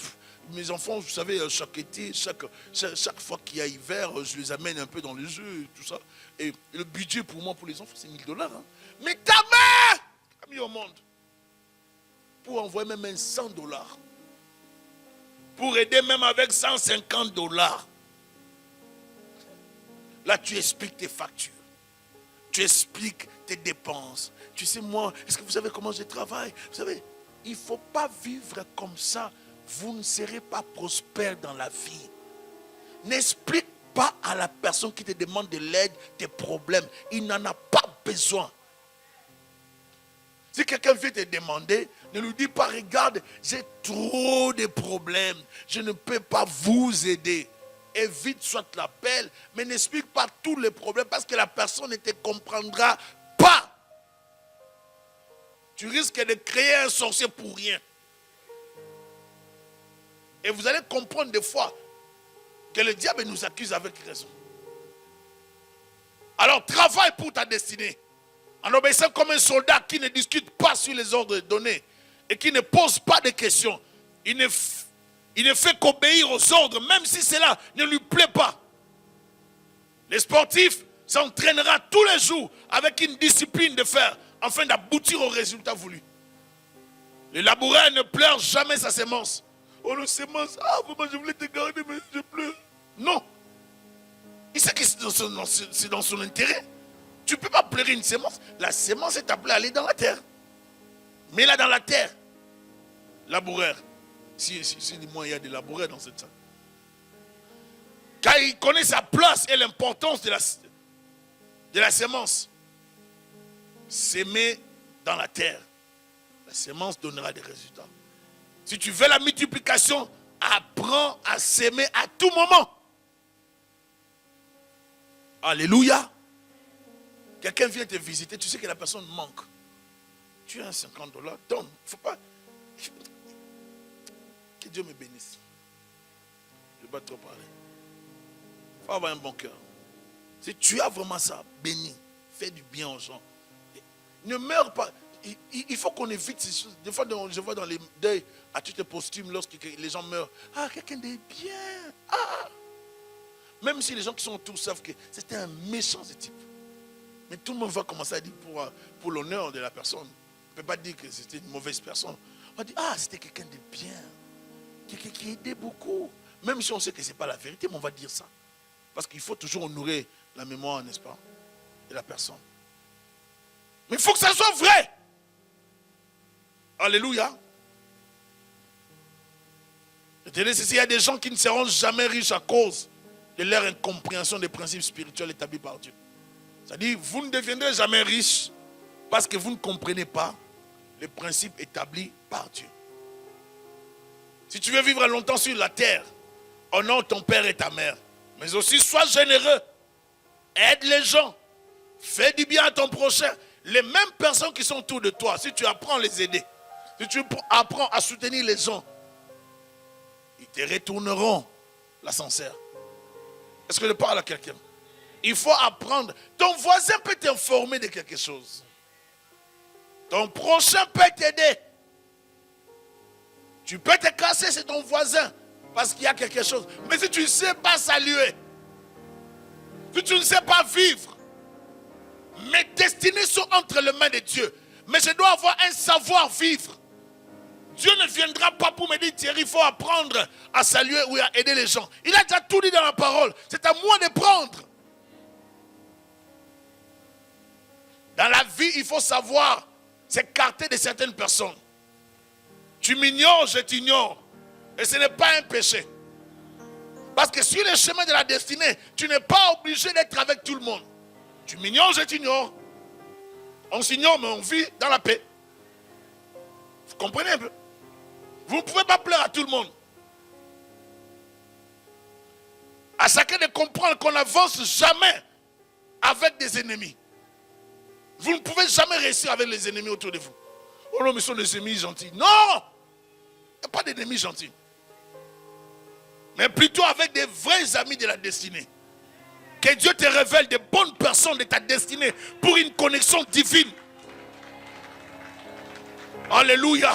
mes enfants, vous savez, chaque été, chaque fois qu'il y a hiver, je les amène un peu dans les jeux et tout ça. Et le budget pour moi, pour les enfants, c'est 1 000 $. Hein. Mais ta mère a mis au monde pour envoyer même un 100 $. Pour aider même avec 150 $. Là, tu expliques tes factures. Tu expliques tes dépenses. Tu sais, moi, est-ce que vous savez comment je travaille? Vous savez, il ne faut pas vivre comme ça. Vous ne serez pas prospère dans la vie. N'explique pas à la personne qui te demande de l'aide tes problèmes. Il n'en a pas besoin. Si quelqu'un vient te demander, ne lui dis pas, regarde, j'ai trop de problèmes. Je ne peux pas vous aider. Évite soit l'appel, mais n'explique pas tous les problèmes parce que la personne ne te comprendra pas. Tu risques de créer un sorcier pour rien. Et vous allez comprendre des fois que le diable nous accuse avec raison. Alors travaille pour ta destinée. En obéissant comme un soldat qui ne discute pas sur les ordres donnés et qui ne pose pas de questions. Il ne fait qu'obéir aux ordres, même si cela ne lui plaît pas. Les sportifs s'entraînera tous les jours avec une discipline de fer afin d'aboutir au résultat voulu. Le laboureur ne pleure jamais sa semence. Oh, la semence, vraiment, je voulais te garder, mais je pleure. Non. Il sait que c'est dans son intérêt. Tu ne peux pas pleurer une semence. La semence est appelée à aller dans la terre. Mets-la dans la terre. Laboureur. Si moi, il y a des laboureurs dans cette salle. Car il connaît sa place et l'importance de la semence. S'aimer dans la terre. La semence donnera des résultats. Si tu veux la multiplication, apprends à s'aimer à tout moment. Alléluia. Quelqu'un vient te visiter, tu sais que la personne manque. Tu as un 50 $, donne. Il ne faut pas... Que Dieu me bénisse. Je ne vais pas trop parler. Il faut avoir un bon cœur. Si tu as vraiment ça, bénis. Fais du bien aux gens. Ne meurs pas. Il faut qu'on évite ces choses. Des fois, je vois dans les deuils, à toutes posthumes, lorsque les gens meurent. Ah, quelqu'un de bien. Ah. Même si les gens qui sont autour savent que c'était un méchant ce type. Mais tout le monde va commencer à dire pour l'honneur de la personne. On ne peut pas dire que c'était une mauvaise personne. On va dire, ah, c'était quelqu'un de bien. Quelqu'un qui aidait beaucoup. Même si on sait que ce n'est pas la vérité, mais on va dire ça. Parce qu'il faut toujours honorer la mémoire, n'est-ce pas, de la personne. Mais il faut que ça soit vrai. Alléluia. Je te dis ceci, il y a des gens qui ne seront jamais riches à cause de leur incompréhension des principes spirituels établis par Dieu. C'est-à-dire, vous ne deviendrez jamais riche parce que vous ne comprenez pas les principes établis par Dieu. Si tu veux vivre longtemps sur la terre, honore ton père et ta mère. Mais aussi, sois généreux. Aide les gens. Fais du bien à ton prochain. Les mêmes personnes qui sont autour de toi, si tu apprends à les aider, si tu apprends à soutenir les gens, ils te retourneront l'ascenseur. Est-ce que je parle à quelqu'un? Il faut apprendre. Ton voisin peut t'informer de quelque chose. Ton prochain peut t'aider. Tu peux te casser, c'est ton voisin, parce qu'il y a quelque chose. Mais si tu ne sais pas saluer, si tu ne sais pas vivre, mes destinées sont entre les mains de Dieu. Mais je dois avoir un savoir-vivre. Dieu ne viendra pas pour me dire, Thierry, il faut apprendre à saluer ou à aider les gens. Il a déjà tout dit dans la parole. C'est à moi de prendre. Dans la vie, il faut savoir s'écarter de certaines personnes. Tu m'ignores, je t'ignore. Et ce n'est pas un péché. Parce que sur le chemin de la destinée, tu n'es pas obligé d'être avec tout le monde. Tu m'ignores, je t'ignore. On s'ignore, mais on vit dans la paix. Vous comprenez un peu? Vous ne pouvez pas plaire à tout le monde. À chacun de comprendre qu'on n'avance jamais avec des ennemis. Vous ne pouvez jamais réussir avec les ennemis autour de vous. Oh non, mais ce sont des ennemis gentils. Non! Il n'y a pas d'ennemis gentils. Mais plutôt avec des vrais amis de la destinée. Que Dieu te révèle des bonnes personnes de ta destinée pour une connexion divine. Alléluia.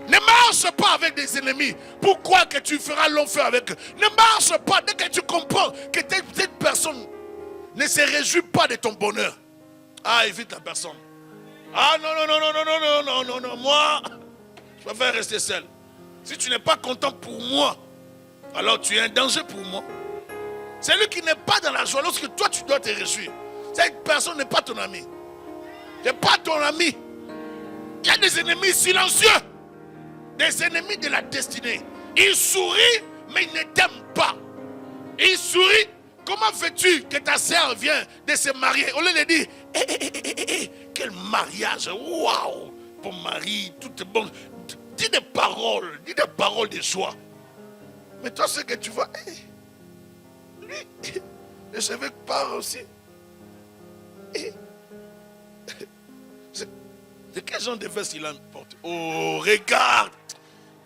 Ne marche pas avec des ennemis. Pourquoi que tu feras long feu avec eux? Ne marche pas dès que tu comprends que cette personne ne se réjouit pas de ton bonheur. Ah, évite la personne. Ah non, non, non, non, non, non, non, non, non, moi, je préfère rester seul. Si tu n'es pas content pour moi, alors tu es un danger pour moi. Celui qui n'est pas dans la joie, lorsque toi tu dois te réjouir, cette personne n'est pas ton ami. n'est pas ton ami. Il y a des ennemis silencieux, des ennemis de la destinée. Il sourit, mais il ne t'aime pas. Il sourit. Comment fais-tu que ta sœur vient de se marier? Au lieu de dire, quel mariage, waouh, bon mari, tout est bon. Dis des paroles de joie. Mais toi, ce que tu vois, lui, les cheveux partent aussi. De quel genre de veste il a porté? Oh, regarde.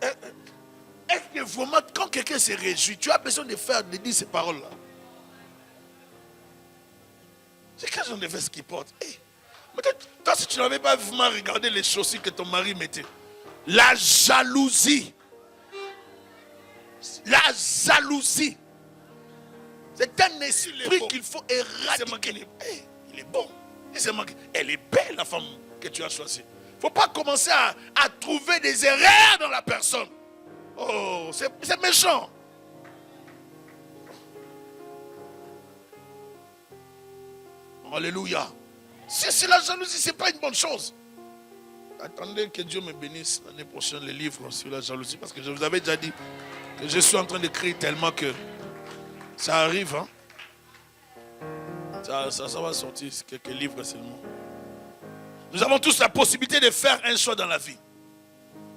Est-ce que vraiment, quand quelqu'un se réjouit, tu as besoin de dire ces paroles-là? C'est quel genre de veste qu'il porte? Mais toi, si tu n'avais pas vraiment regardé les chaussures que ton mari mettait, la jalousie. La jalousie. C'est un esprit qu'il faut éradiquer. Il est bon. Elle est belle, la femme que tu as choisie. Il ne faut pas commencer à trouver des erreurs dans la personne. Oh, c'est méchant. Alléluia. Si c'est la jalousie, ce n'est pas une bonne chose. Attendez que Dieu me bénisse l'année prochaine les livres sur la jalousie. Parce que je vous avais déjà dit que je suis en train d'écrire tellement que ça arrive. Hein? Ça va sortir quelques livres seulement. Nous avons tous la possibilité de faire un choix dans la vie.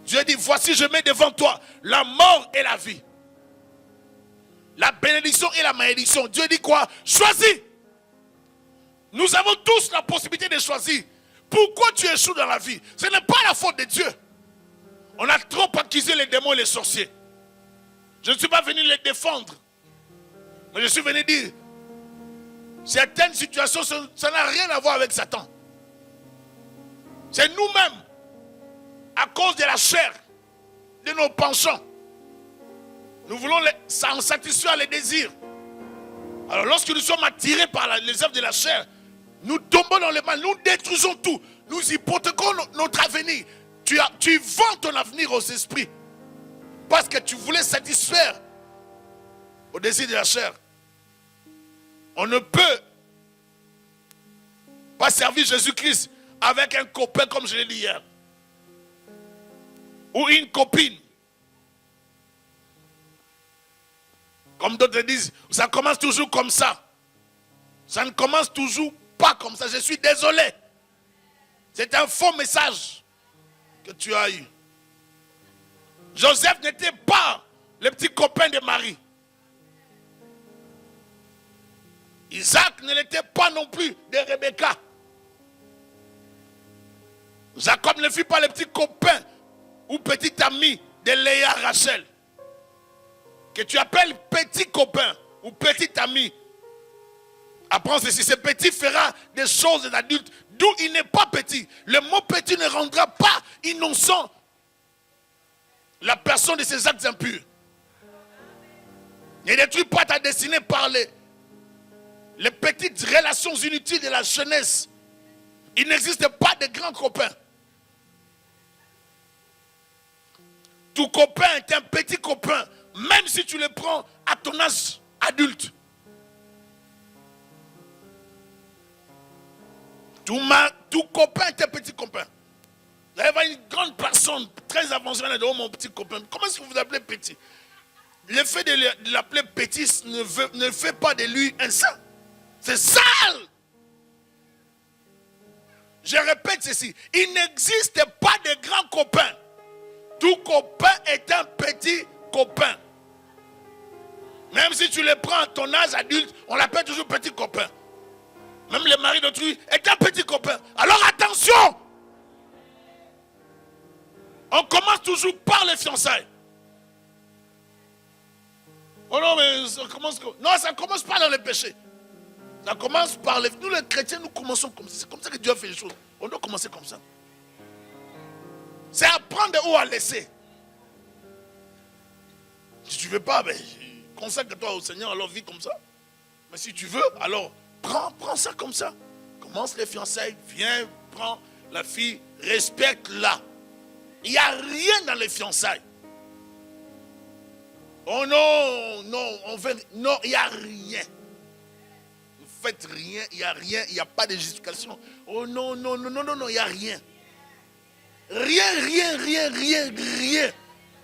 Dieu dit, voici je mets devant toi la mort et la vie. La bénédiction et la malédiction. Dieu dit quoi? Choisis. Nous avons tous la possibilité de choisir. Pourquoi tu échoues dans la vie? Ce n'est pas la faute de Dieu. On a trop accusé les démons et les sorciers. Je ne suis pas venu les défendre. Mais je suis venu dire, certaines situations, ça n'a rien à voir avec Satan. C'est nous-mêmes, à cause de la chair, de nos penchants. Nous voulons en satisfaire les désirs. Alors lorsque nous sommes attirés par les œuvres de la chair, nous tombons dans le mal, nous détruisons tout. Nous hypothéquons notre avenir. Tu vends ton avenir aux esprits. Parce que tu voulais satisfaire au désir de la chair. On ne peut pas servir Jésus-Christ avec un copain comme je l'ai dit hier. Ou une copine. Comme d'autres disent, ça commence toujours comme ça. Ça ne commence toujours pas comme ça. Je suis désolé. C'est un faux message que tu as eu. Joseph n'était pas le petit copain de Marie. Isaac ne l'était pas non plus de Rebecca. Jacob ne fut pas le petit copain ou petit ami de Léa Rachel. Que tu appelles petit copain ou petit ami. Apprends ceci, ce petit fera des choses d'adultes d'où il n'est pas petit. Le mot petit ne rendra pas innocent la personne de ses actes impurs. Ne détruis pas ta destinée par les petites relations inutiles de la jeunesse. Il n'existe pas de grands copains. Ton copain est un petit copain, même si tu le prends à ton âge adulte. Ton copain est un petit copain. Vous allez voir une grande personne très avancée, oh mon petit copain. Comment est-ce que vous appelez petit? Le fait de l'appeler petit ne fait pas de lui un saint. C'est sale. Je répète ceci. Il n'existe pas de grands copains. Tout copain est un petit copain. Même si tu le prends à ton âge adulte, on l'appelle toujours petit copain. Même le mari d'autrui est un petit copain. Alors attention! On commence toujours par les fiançailles. Oh non, mais ça commence... Non, ça ne commence pas dans le péché. Ça commence par les... Nous les chrétiens, nous commençons comme ça. C'est comme ça que Dieu a fait les choses. On doit commencer comme ça. C'est apprendre où à laisser. Si tu ne veux pas, ben, consacre-toi au Seigneur, alors vis comme ça. Mais si tu veux, alors prends ça comme ça. Commence les fiançailles, viens, prends la fille, respecte-la. Il n'y a rien dans les fiançailles. Oh non, non, il n'y a rien. Ne faites rien, il n'y a rien, il n'y a pas de justification. Oh non, non, il n'y a rien. Rien.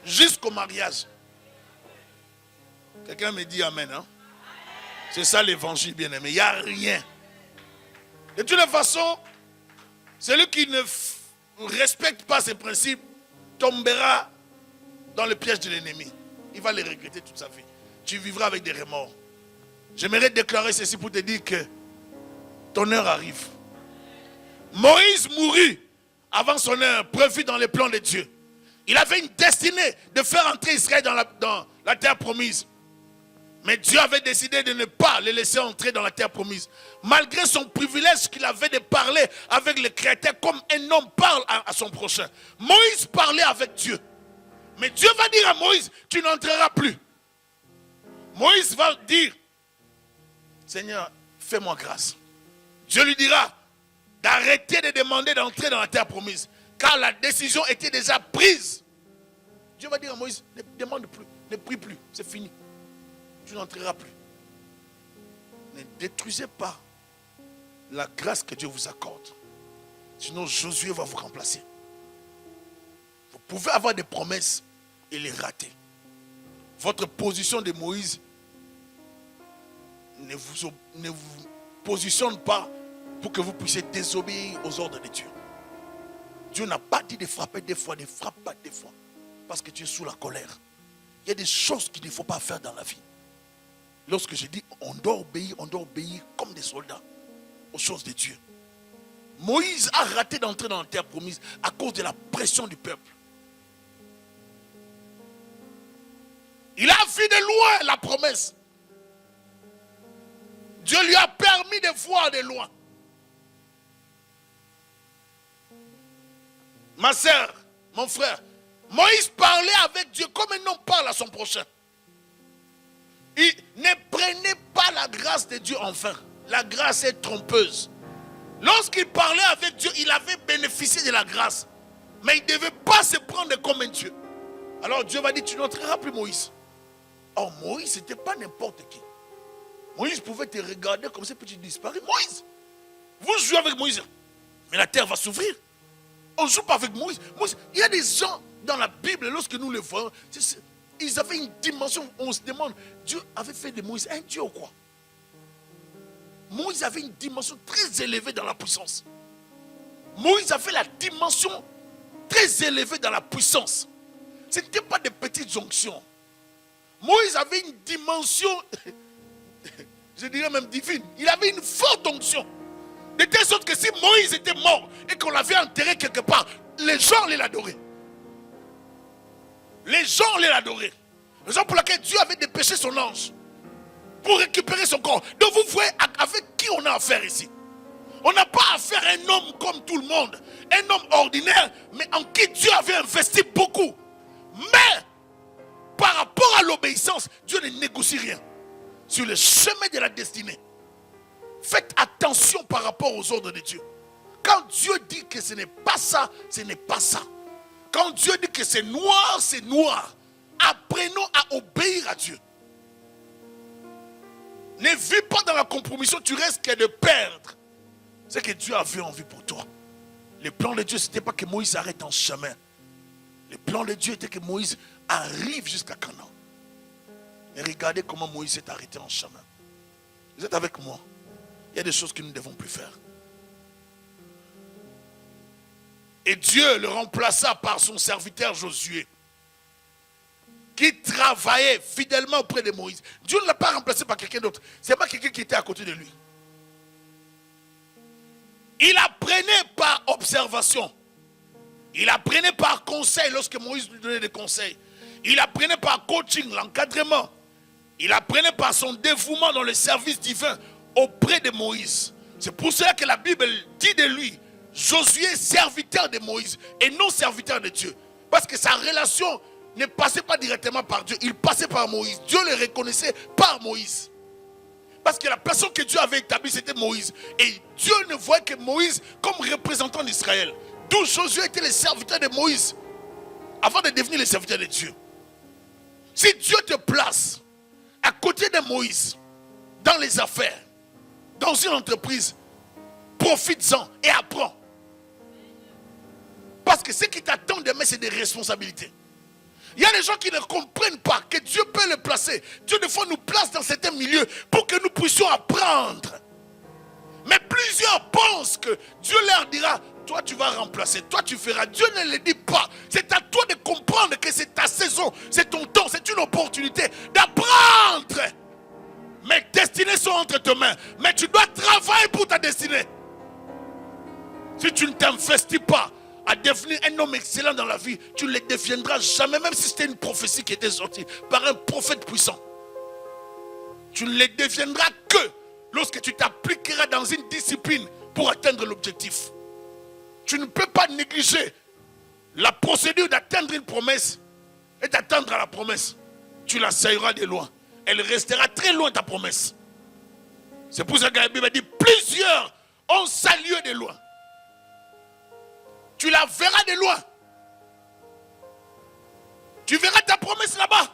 Jusqu'au mariage. Quelqu'un me dit amen, hein? C'est ça l'évangile, bien-aimé. Il n'y a rien. De toute façon, celui qui ne respecte pas ces principes tombera dans le piège de l'ennemi. Il va les regretter toute sa vie. Tu vivras avec des remords. J'aimerais déclarer ceci pour te dire que ton heure arrive. Moïse mourut avant son heure, prévue dans les plans de Dieu. Il avait une destinée de faire entrer Israël dans la terre promise. Mais Dieu avait décidé de ne pas le laisser entrer dans la terre promise. Malgré son privilège qu'il avait de parler avec le Créateur comme un homme parle à son prochain. Moïse parlait avec Dieu. Mais Dieu va dire à Moïse, tu n'entreras plus. Moïse va dire, Seigneur, fais-moi grâce. Dieu lui dira d'arrêter de demander d'entrer dans la terre promise. Car la décision était déjà prise. Dieu va dire à Moïse, ne demande plus, ne prie plus, c'est fini. Tu n'entreras plus. Ne détruisez pas la grâce que Dieu vous accorde. Sinon Josué va vous remplacer. Vous pouvez avoir des promesses et les rater. Votre position de Moïse ne vous positionne pas pour que vous puissiez désobéir aux ordres de Dieu. Dieu n'a pas dit de frapper des fois, ne frappe pas des fois. Parce que tu es sous la colère. Il y a des choses qu'il ne faut pas faire dans la vie. Lorsque je dis on doit obéir comme des soldats aux choses de Dieu. Moïse a raté d'entrer dans la terre promise à cause de la pression du peuple. Il a vu de loin la promesse. Dieu lui a permis de voir de loin. Ma soeur, mon frère, Moïse parlait avec Dieu comme un homme parle à son prochain. Il ne prenait pas la grâce de Dieu en vain. La grâce est trompeuse. Lorsqu'il parlait avec Dieu, il avait bénéficié de la grâce. Mais il ne devait pas se prendre comme un Dieu. Alors Dieu va dire, tu n'entreras plus Moïse. Or Moïse, ce n'était pas n'importe qui. Moïse pouvait te regarder comme ça, puis tu disparais. Moïse, vous jouez avec Moïse. Mais la terre va s'ouvrir. On ne joue pas avec Moïse. Il y a des gens dans la Bible, lorsque nous les voyons, ils avaient une dimension, on se demande, Dieu avait fait de Moïse un Dieu ou quoi? Moïse avait une dimension très élevée dans la puissance. Moïse avait la dimension très élevée dans la puissance. Ce n'était pas des petites onctions. Moïse avait une dimension, je dirais même divine. Il avait une forte onction. De telle sorte que si Moïse était mort et qu'on l'avait enterré quelque part, les gens allaient l'adorer. Les gens allaient l'adorer. Raison pour laquelle Dieu avait dépêché son ange pour récupérer son corps. Donc vous voyez avec qui on a affaire ici. On n'a pas affaire à un homme comme tout le monde. Un homme ordinaire, mais en qui Dieu avait investi beaucoup. Mais, par rapport à l'obéissance, Dieu ne négocie rien. Sur le chemin de la destinée. Faites attention par rapport aux ordres de Dieu. Quand Dieu dit que ce n'est pas ça, ce n'est pas ça. Quand Dieu dit que c'est noir, c'est noir. Apprenons à obéir à Dieu. Ne vis pas dans la compromission, tu risques de perdre ce que Dieu avait envie pour toi. Le plan de Dieu, ce n'était pas que Moïse arrête en chemin. Le plan de Dieu était que Moïse arrive jusqu'à Canaan. Et regardez comment Moïse s'est arrêté en chemin. Vous êtes avec moi? Il y a des choses que nous ne devons plus faire. Et Dieu le remplaça par son serviteur Josué, qui travaillait fidèlement auprès de Moïse. Dieu ne l'a pas remplacé par quelqu'un d'autre. Ce n'est pas quelqu'un qui était à côté de lui. Il apprenait par observation. Il apprenait par conseil lorsque Moïse lui donnait des conseils. Il apprenait par coaching, l'encadrement. Il apprenait par son dévouement dans le service divin auprès de Moïse. C'est pour cela que la Bible dit de lui, Josué, serviteur de Moïse et non serviteur de Dieu. Parce que sa relation ne passait pas directement par Dieu, il passait par Moïse. Dieu le reconnaissait par Moïse. Parce que la personne que Dieu avait établie, c'était Moïse. Et Dieu ne voyait que Moïse comme représentant d'Israël. D'où Josué était le serviteur de Moïse, avant de devenir le serviteur de Dieu. Si Dieu te place à côté de Moïse, dans les affaires, dans une entreprise, profites-en et apprends. Parce que ce qui t'attend demain, c'est des responsabilités. Il y a des gens qui ne comprennent pas que Dieu peut les placer. Dieu, des fois, nous place dans certains milieux pour que nous puissions apprendre. Mais plusieurs pensent que Dieu leur dira, toi tu vas remplacer, toi tu feras. Dieu ne le dit pas. C'est à toi de comprendre que c'est ta saison, c'est ton temps, c'est une opportunité d'apprendre. Mes destinées sont entre tes mains. Mais tu dois travailler pour ta destinée. Si tu ne t'investis pas à devenir un homme excellent dans la vie, tu ne le deviendras jamais, même si c'était une prophétie qui était sortie par un prophète puissant. Tu ne le deviendras que lorsque tu t'appliqueras dans une discipline pour atteindre l'objectif. Tu ne peux pas négliger la procédure d'atteindre une promesse et d'attendre à la promesse. Tu la sailliras de loin. Elle restera très loin ta promesse. C'est pour ça que la Bible dit plusieurs ont salué de loin. Tu la verras de loin. Tu verras ta promesse là-bas.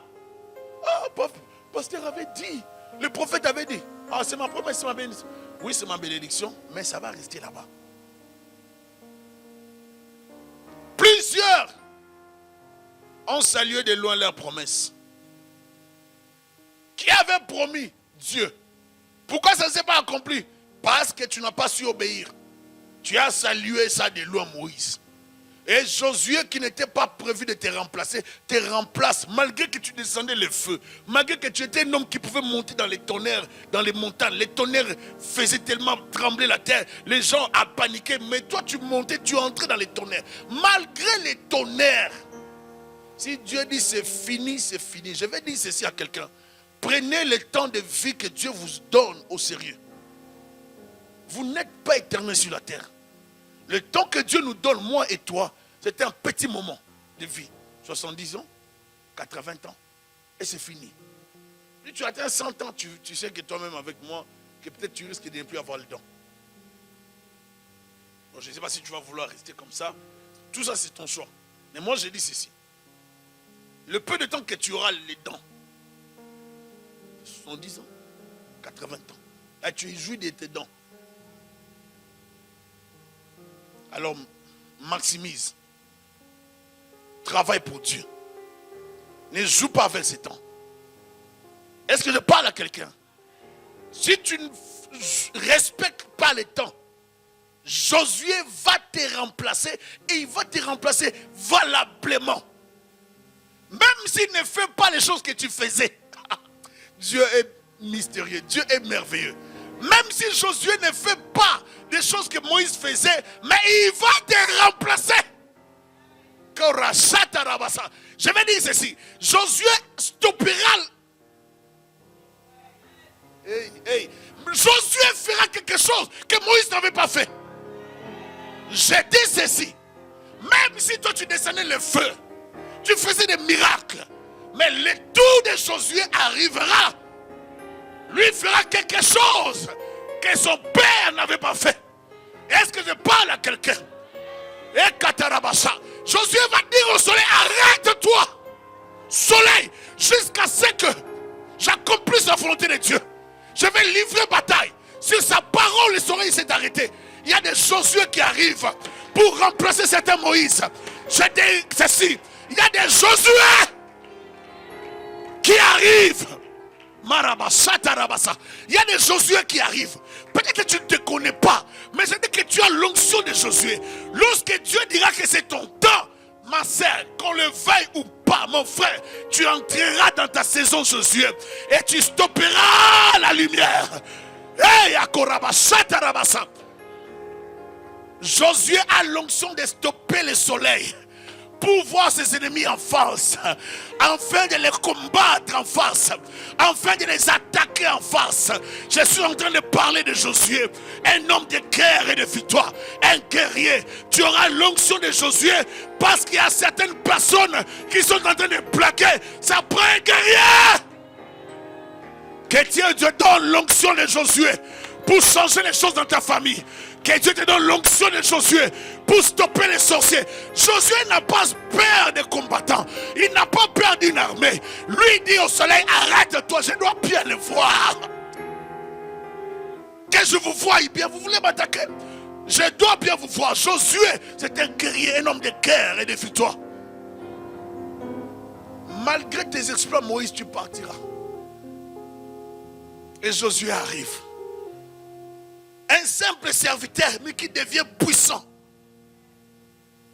Ah, le pasteur avait dit, le prophète avait dit, ah, c'est ma promesse, c'est ma bénédiction. Oui, c'est ma bénédiction, mais ça va rester là-bas. Plusieurs ont salué de loin leur promesse. Qui avait promis Dieu? Pourquoi ça ne s'est pas accompli? Parce que tu n'as pas su obéir. Tu as salué ça de loin, Moïse. Et Josué, qui n'était pas prévu de te remplacer, te remplace malgré que tu descendais le feu. Malgré que tu étais un homme qui pouvait monter dans les tonnerres, dans les montagnes. Les tonnerres faisaient tellement trembler la terre. Les gens ont paniqué. Mais toi, tu montais, tu entrais dans les tonnerres. Malgré les tonnerres. Si Dieu dit c'est fini, c'est fini. Je vais dire ceci à quelqu'un. Prenez le temps de vie que Dieu vous donne au sérieux. Vous n'êtes pas éternel sur la terre. Le temps que Dieu nous donne, moi et toi, c'est un petit moment de vie. 70 ans, 80 ans, et c'est fini. Si tu atteins 100 ans, tu sais que toi-même avec moi, que peut-être tu risques de ne plus avoir le dents. Bon, je ne sais pas si tu vas vouloir rester comme ça. Tout ça, c'est ton choix. Mais moi, je dis ceci. Le peu de temps que tu auras les dents, 70 ans, 80 ans, là, tu jouis de tes dents. Alors, maximise. Travaille pour Dieu. Ne joue pas avec ces temps. Est-ce que je parle à quelqu'un? Si tu ne respectes pas les temps, Josué va te remplacer et il va te remplacer valablement. Même s'il ne fait pas les choses que tu faisais. Dieu est mystérieux, Dieu est merveilleux. Même si Josué ne fait pas des choses que Moïse faisait, mais il va te remplacer. Je vais dire ceci. Josué stoppera. Josué fera quelque chose que Moïse n'avait pas fait. Je dis ceci. Même si toi tu descendais le feu, tu faisais des miracles, mais le tour de Josué arrivera. Lui fera quelque chose que son père n'avait pas fait. Est-ce que je parle à quelqu'un? Et Katarabasa, Josué va dire aux Moïse s'est arrêté. Il y a des Josué qui arrivent pour remplacer certains Moïse. Je dis ceci. Il y a des Josué qui arrivent. Il y a des Josué qui arrivent. Peut-être que tu ne te connais pas, mais je dis que tu as l'onction de Josué. Lorsque Dieu dira que c'est ton temps, ma sœur, qu'on le veuille ou pas, mon frère, tu entreras dans ta saison Josué et tu stopperas la lumière. Hey, Josué a l'onction de stopper le soleil pour voir ses ennemis en face, afin de les combattre en face, afin de les attaquer en face. Je suis en train de parler de Josué, un homme de guerre et de victoire, un guerrier. Tu auras l'onction de Josué parce qu'il y a certaines personnes qui sont en train de plaquer. Ça prend un guerrier. Que Dieu te donne l'onction de Josué pour changer les choses dans ta famille. Que Dieu te donne l'onction de Josué pour stopper les sorciers. Josué n'a pas peur des combattants. Il n'a pas peur d'une armée. Lui dit au soleil, arrête-toi, je dois bien le voir. Que je vous voie bien, vous voulez m'attaquer? Je dois bien vous voir. Josué, c'est un guerrier, un homme de guerre et de victoire. Malgré tes exploits, Moïse, tu partiras. Et Josué arrive. Un simple serviteur, mais qui devient puissant.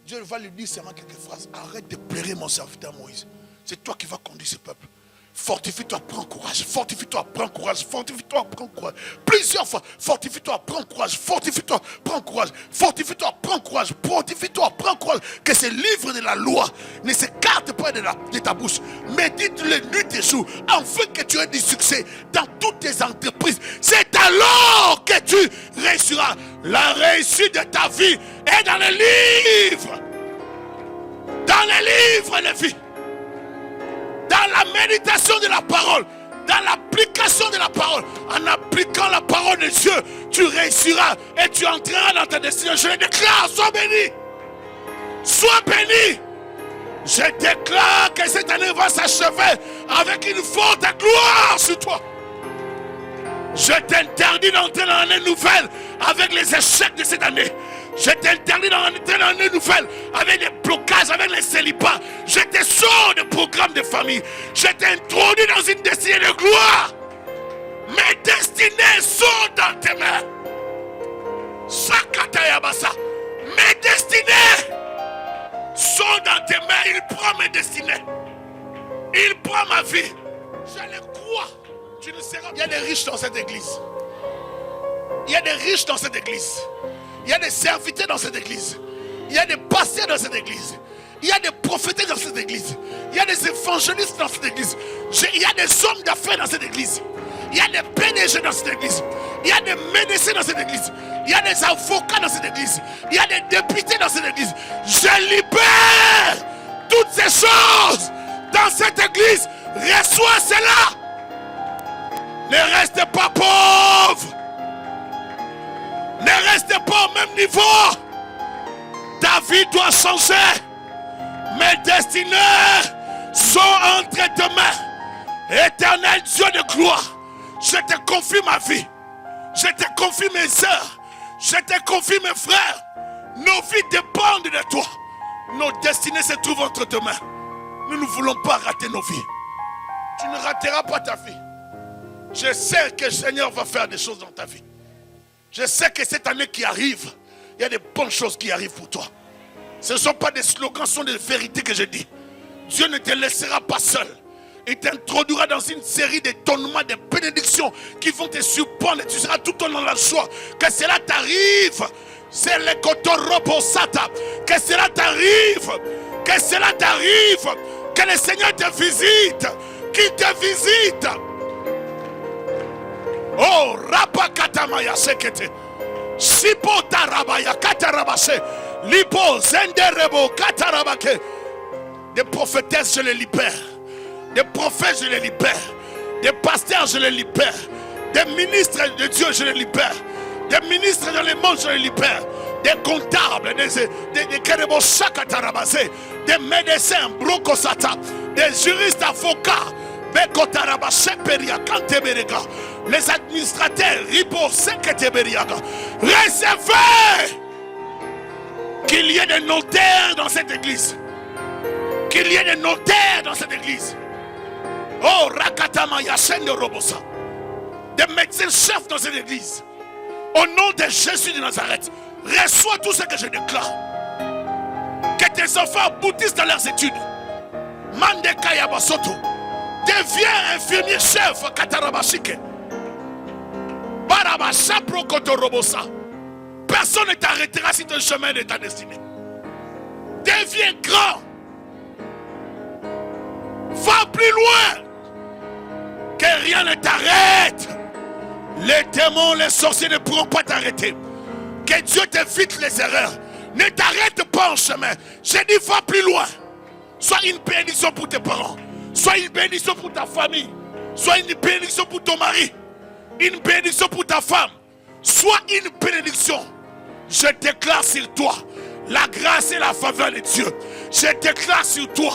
Dieu va lui dire seulement quelques phrases. Arrête de pleurer, mon serviteur Moïse. C'est toi qui vas conduire ce peuple. Fortifie-toi, prends courage. Fortifie-toi, prends courage. Fortifie-toi, prends courage. Plusieurs fois. Fortifie-toi, prends courage. Fortifie-toi, prends courage. Fortifie-toi, prends courage. Fortifie-toi, prends courage. Que ce livre de la loi ne s'écarte pas de ta bouche. Médite-le nuit et jour, afin que tu aies du succès dans toutes tes entreprises. C'est alors que tu réussiras. La réussite de ta vie est dans les livres. Dans les livres de vie. Dans la méditation de la parole, dans l'application de la parole, en appliquant la parole de Dieu, tu réussiras et tu entreras dans ta destinée. Je le déclare, sois béni. Sois béni. Je déclare que cette année va s'achever avec une forte gloire sur toi. Je t'interdis d'entrer dans l'année nouvelle avec les échecs de cette année. Je t'interdis d'entrer dans l'année nouvelle avec les blocages, avec les célibats. Je te sors de programme de famille. Je t'introduis dans une destinée de gloire. Mes destinées sont dans tes mains. Sakatayabasa. Mes destinées sont dans tes mains. Il prend mes destinées. Il prend ma vie. Je le crois. Tu ne seras... Il y a des riches dans cette église. Il y a des riches dans cette église. Il y a des serviteurs dans cette église. Il y a des pasteurs dans cette église. Il y a des prophètes dans cette église. Il y a des évangélistes dans cette église. Il y a des hommes d'affaires dans cette église. Il y a des PDG dans cette église. Il y a des médecins dans cette église. Il y a des avocats dans cette église. Il y a des députés dans cette église. Je libère toutes ces choses dans cette église. Reçois cela. Ne restez pas pauvres. Ne restez pas au même niveau. Ta vie doit changer. Mes destinées sont entre tes mains. Éternel Dieu de gloire, je te confie ma vie. Je te confie mes soeurs. Je te confie mes frères. Nos vies dépendent de toi. Nos destinées se trouvent entre tes mains. Nous ne voulons pas rater nos vies. Tu ne rateras pas ta vie. Je sais que le Seigneur va faire des choses dans ta vie. Je sais que cette année qui arrive, il y a des bonnes choses qui arrivent pour toi. Ce ne sont pas des slogans, ce sont des vérités que je dis. Dieu ne te laissera pas seul. Il t'introduira dans une série d'étonnements, de bénédictions qui vont te surprendre et tu seras tout au long de la joie. Que cela t'arrive. C'est le Kotoroposata. Que cela t'arrive. Que cela t'arrive. Que le Seigneur te visite. Qu'il te visite. Oh, Rabakatamaya Sekete. Sipo Tarabaya Katarabase. Lipo Zenderebo Katarabake. Des prophétesses, je les libère. Des prophètes, je les libère. Des pasteurs, je les libère. Des ministres de Dieu, je les libère. Des ministres dans le monde, je les libère. Des comptables, des médecins, brokosata, des juristes, avocats, les administrateurs, recevez qu'il y ait des notaires dans cette église. Qu'il y ait des notaires dans cette église. Oh, Rakatama Yashende Robosa. Des médecins chefs dans cette église. Au nom de Jésus de Nazareth, reçois tout ce que je déclare. Que tes enfants aboutissent dans leurs études. Mandeka Yabasoto. Deviens infirmier chef Katarabashike. Barabasha Prokoto Robosa. Personne ne t'arrêtera sur ton chemin de ta destinée. Deviens grand. Va plus loin. Que rien ne t'arrête. Les démons, les sorciers ne pourront pas t'arrêter. Que Dieu t'évite les erreurs. Ne t'arrête pas en chemin. J'ai dit va plus loin. Sois une bénédiction pour tes parents. Sois une bénédiction pour ta famille. Sois une bénédiction pour ton mari. Une bénédiction pour ta femme. Sois une bénédiction. Je déclare sur toi la grâce et la faveur de Dieu. Je déclare sur toi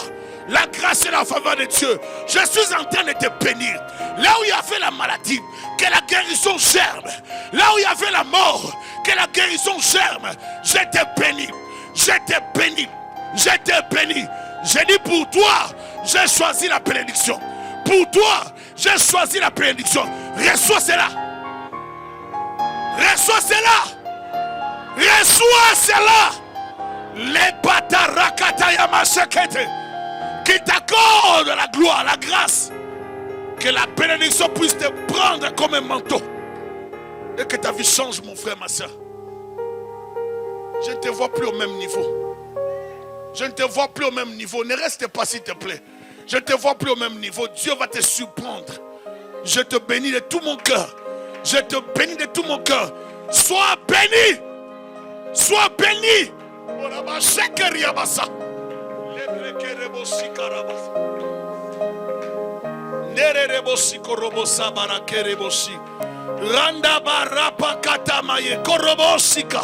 la grâce et la faveur de Dieu. Je suis en train de te bénir. Là où il y avait la maladie, que la guérison germe. Là où il y avait la mort, que la guérison germe. Je te bénis. Je te bénis. Je te bénis. J'ai dit pour toi, j'ai choisi la bénédiction. Pour toi, j'ai choisi la bénédiction. Reçois cela. Reçois cela. Reçois cela. Les batarakataya mashakete. Qui t'accorde la gloire, la grâce. Que la bénédiction puisse te prendre comme un manteau. Et que ta vie change, mon frère, ma soeur. Je ne te vois plus au même niveau. Je ne te vois plus au même niveau. Ne reste pas, s'il te plaît. Je ne te vois plus au même niveau. Dieu va te surprendre. Je te bénis de tout mon cœur. Je te bénis de tout mon cœur. Sois béni. Sois béni. Nerebosi korobosa barakerebosi. Randa barapa katamaye korobosika.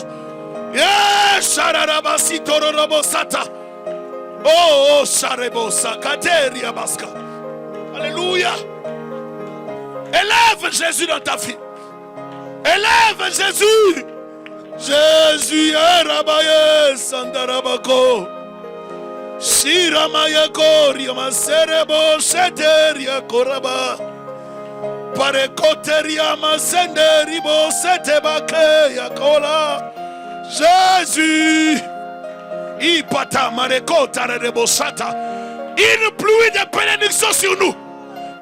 Yes, shararabasi tororobosata. Oh, sharebosa kateria baska. Alléluia. Élève Jésus dans ta vie. Élève Jésus. Jésus arabaye sandarabako. Shiramaya koria maserebo sheteria koraba. Parekoteria masenderibo setebake yakola. Jésus. Ipata marekota rebosata. Une pluie de bénédiction sur nous.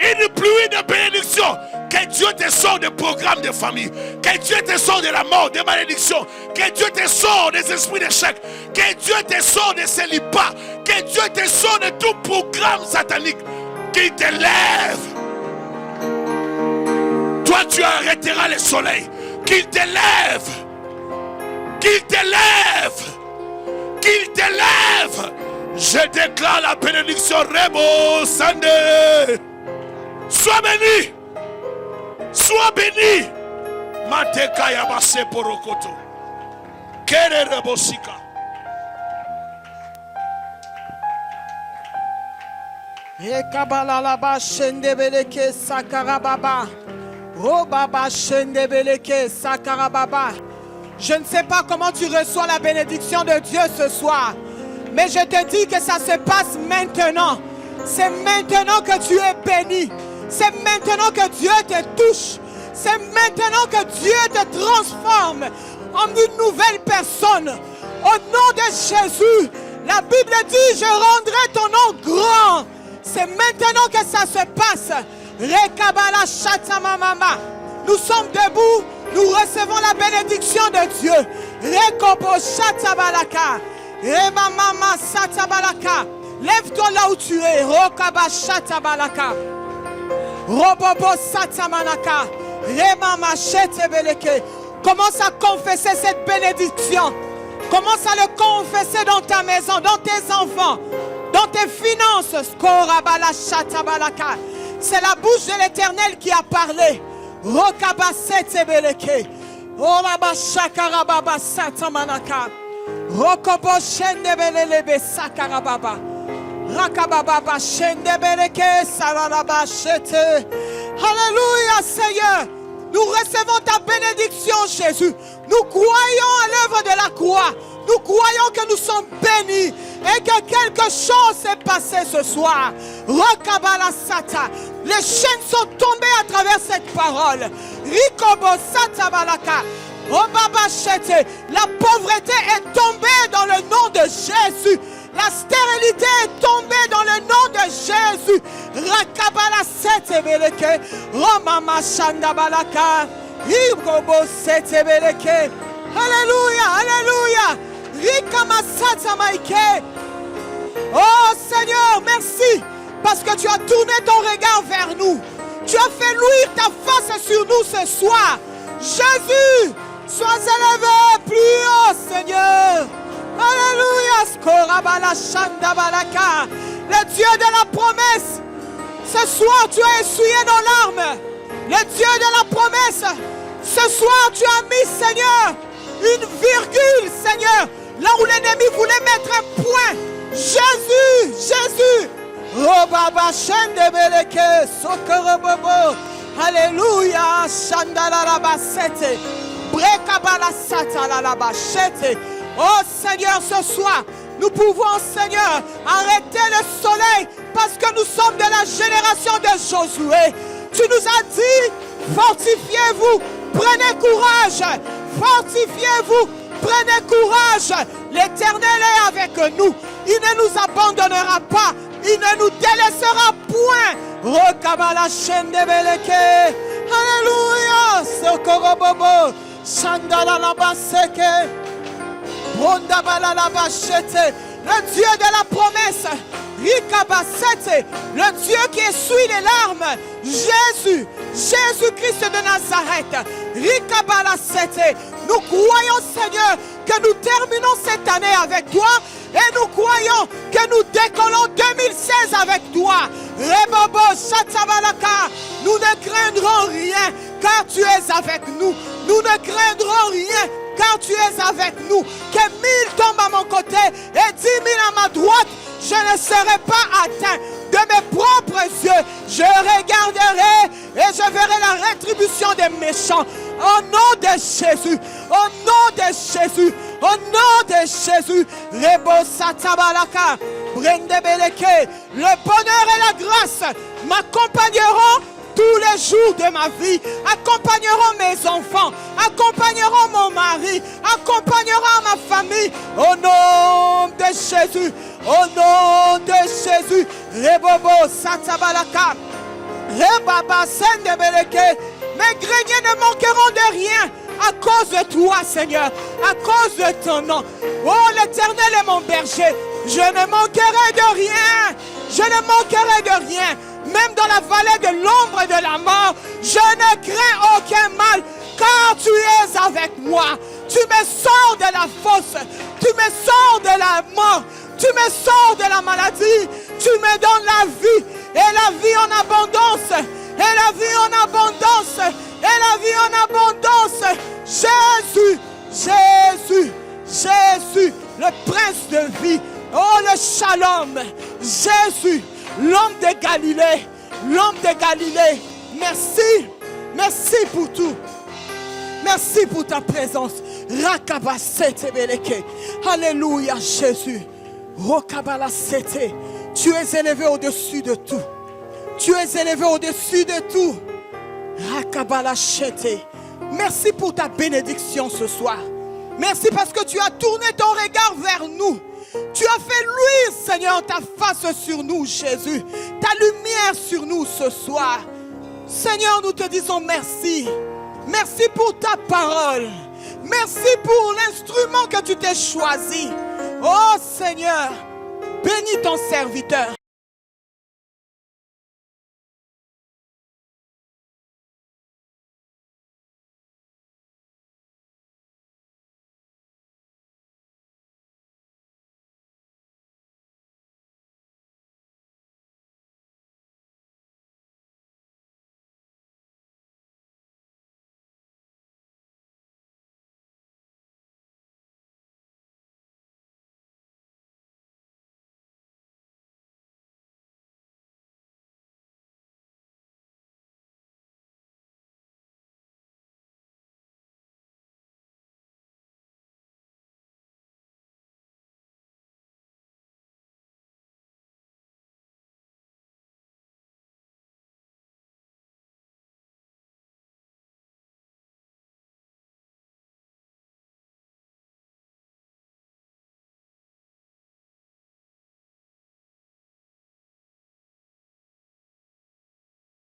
Une pluie de bénédiction. Que Dieu te sort des programmes de famille. Que Dieu te sort de la mort, des malédictions. Que Dieu te sort des esprits d'échec. Que Dieu te sort des célibats. Que Dieu te sort de tout programme satanique. Qu'il te lève. Toi, tu arrêteras le soleil. Qu'il te lève. Qu'il te lève. Qu'il te lève. Je déclare la bénédiction. Rebo Sande. Sois béni. Sois béni. Mateka yabase porokoto. Kere rebosika.
Rekabalalaba shendebeleke sakarababa. Robaba shendebeleke sakarababa. Je ne sais pas comment tu reçois la bénédiction de Dieu ce soir, mais je te dis que ça se passe maintenant. C'est maintenant que tu es béni. C'est maintenant que Dieu te touche. C'est maintenant que Dieu te transforme en une nouvelle personne. Au nom de Jésus, la Bible dit, je rendrai ton nom grand. C'est maintenant que ça se passe. Rekabala shatamamama. Nous sommes debout. Nous recevons la bénédiction de Dieu. Rekobo shatabalaka. Remamama satabalaka. Lève-toi là où tu es. Rokaba shatabalaka. Robobo satamanaka. Remama shetebeleke. Commence à confesser cette bénédiction. Commence à le confesser dans ta maison, dans tes enfants, dans tes finances. Skorabala shatabalaka. C'est la bouche de l'Éternel qui a parlé. Rokaba setebeleke. Oraba shakarababa satamanaka. Rokobo shendebelelebe sakarababa. Rakababa shendebeleke sararaba shete. Alléluia Seigneur. Nous recevons ta bénédiction, Jésus. Nous croyons à l'œuvre de la croix. Nous croyons que nous sommes bénis et que quelque chose s'est passé ce soir. Rokabala Sata. Les chaînes sont tombées à travers cette parole. Rikobo Sata Balaka. Obabachete. La pauvreté est tombée dans le nom de Jésus. La stérilité est tombée dans le nom de Jésus. Rakabala Sete Beleke. Romama Shanda Balaka. Rikobo Sete Beleke. Alléluia, alléluia. Rikamasata Maike. Oh Seigneur, merci parce que tu as tourné ton regard vers nous. Tu as fait luire ta face sur nous ce soir. Jésus, sois élevé plus haut, Seigneur. Alléluia. Skorabala Shanda Balaka. Le Dieu de la promesse. Ce soir, tu as essuyé nos larmes. Le Dieu de la promesse. Ce soir, tu as mis, Seigneur, une virgule, Seigneur, là où l'ennemi voulait mettre un point. Jésus, Jésus. Oh Baba Shende Beleke Sokorobobo. Alléluia. Shandalalabasete. Brekabala Satalalabashete. Oh Seigneur, ce soir, nous pouvons, Seigneur, arrêter le soleil parce que nous sommes de la génération de Josué. Tu nous as dit, fortifiez-vous, prenez courage. Fortifiez-vous, prenez courage. L'Éternel est avec nous. Il ne nous abandonnera pas. Il ne nous délaissera point. Rokabala Shende Beleke. Alléluia. Sokorobobo. Shandalalabaseke. Rondabalalabashete. Le Dieu de la promesse. Rikabasete. Le Dieu qui essuie les larmes. Jésus. Jésus-Christ de Nazareth. Rikabalasete. Nous croyons, Seigneur, que nous terminons cette année avec toi et nous croyons que nous décollons 2016 avec toi. Rebobo Shatabalaka. Nous ne craindrons rien car tu es avec nous. Nous ne craindrons rien car tu es avec nous. Que 1000 tombent à mon côté et 10 000 à ma droite, je ne serai pas atteint. De mes propres yeux, je regarderai et je verrai la rétribution des méchants. Au nom de Jésus, au nom de Jésus, au nom de Jésus. Rebo Satabalaka, Brendebeleke. Le bonheur et la grâce m'accompagneront tous les jours de ma vie, accompagneront mes enfants, accompagneront mon mari, accompagneront ma famille. Au nom de Jésus, au nom de Jésus. Rebobo Satabalaka. Rebaba Sendebeleke. Mes greniers ne manqueront de rien à cause de toi, Seigneur, à cause de ton nom. Oh, l'Éternel est mon berger. Je ne manquerai de rien. Je ne manquerai de rien. Même dans la vallée de l'ombre de la mort, je ne crains aucun mal, car tu es avec moi. Tu me sors de la fosse. Tu me sors de la mort. Tu me sors de la maladie. Tu me donnes la vie. Et la vie en abondance. Et la vie en abondance. Et la vie en abondance. Jésus, Jésus, Jésus, le prince de vie. Oh, le shalom. Jésus, l'homme de Galilée. L'homme de Galilée. Merci. Merci pour tout. Merci pour ta présence. Rakabasete beleke. Alléluia, Jésus. Rokabalasete. Tu es élevé au-dessus de tout. Tu es élevé au-dessus de tout. Rakabalachete. Merci pour ta bénédiction ce soir. Merci parce que tu as tourné ton regard vers nous. Tu as fait luire, Seigneur, ta face sur nous, Jésus. Ta lumière sur nous ce soir. Seigneur, nous te disons merci. Merci pour ta parole. Merci pour l'instrument que tu t'es choisi. Oh Seigneur, bénis ton serviteur.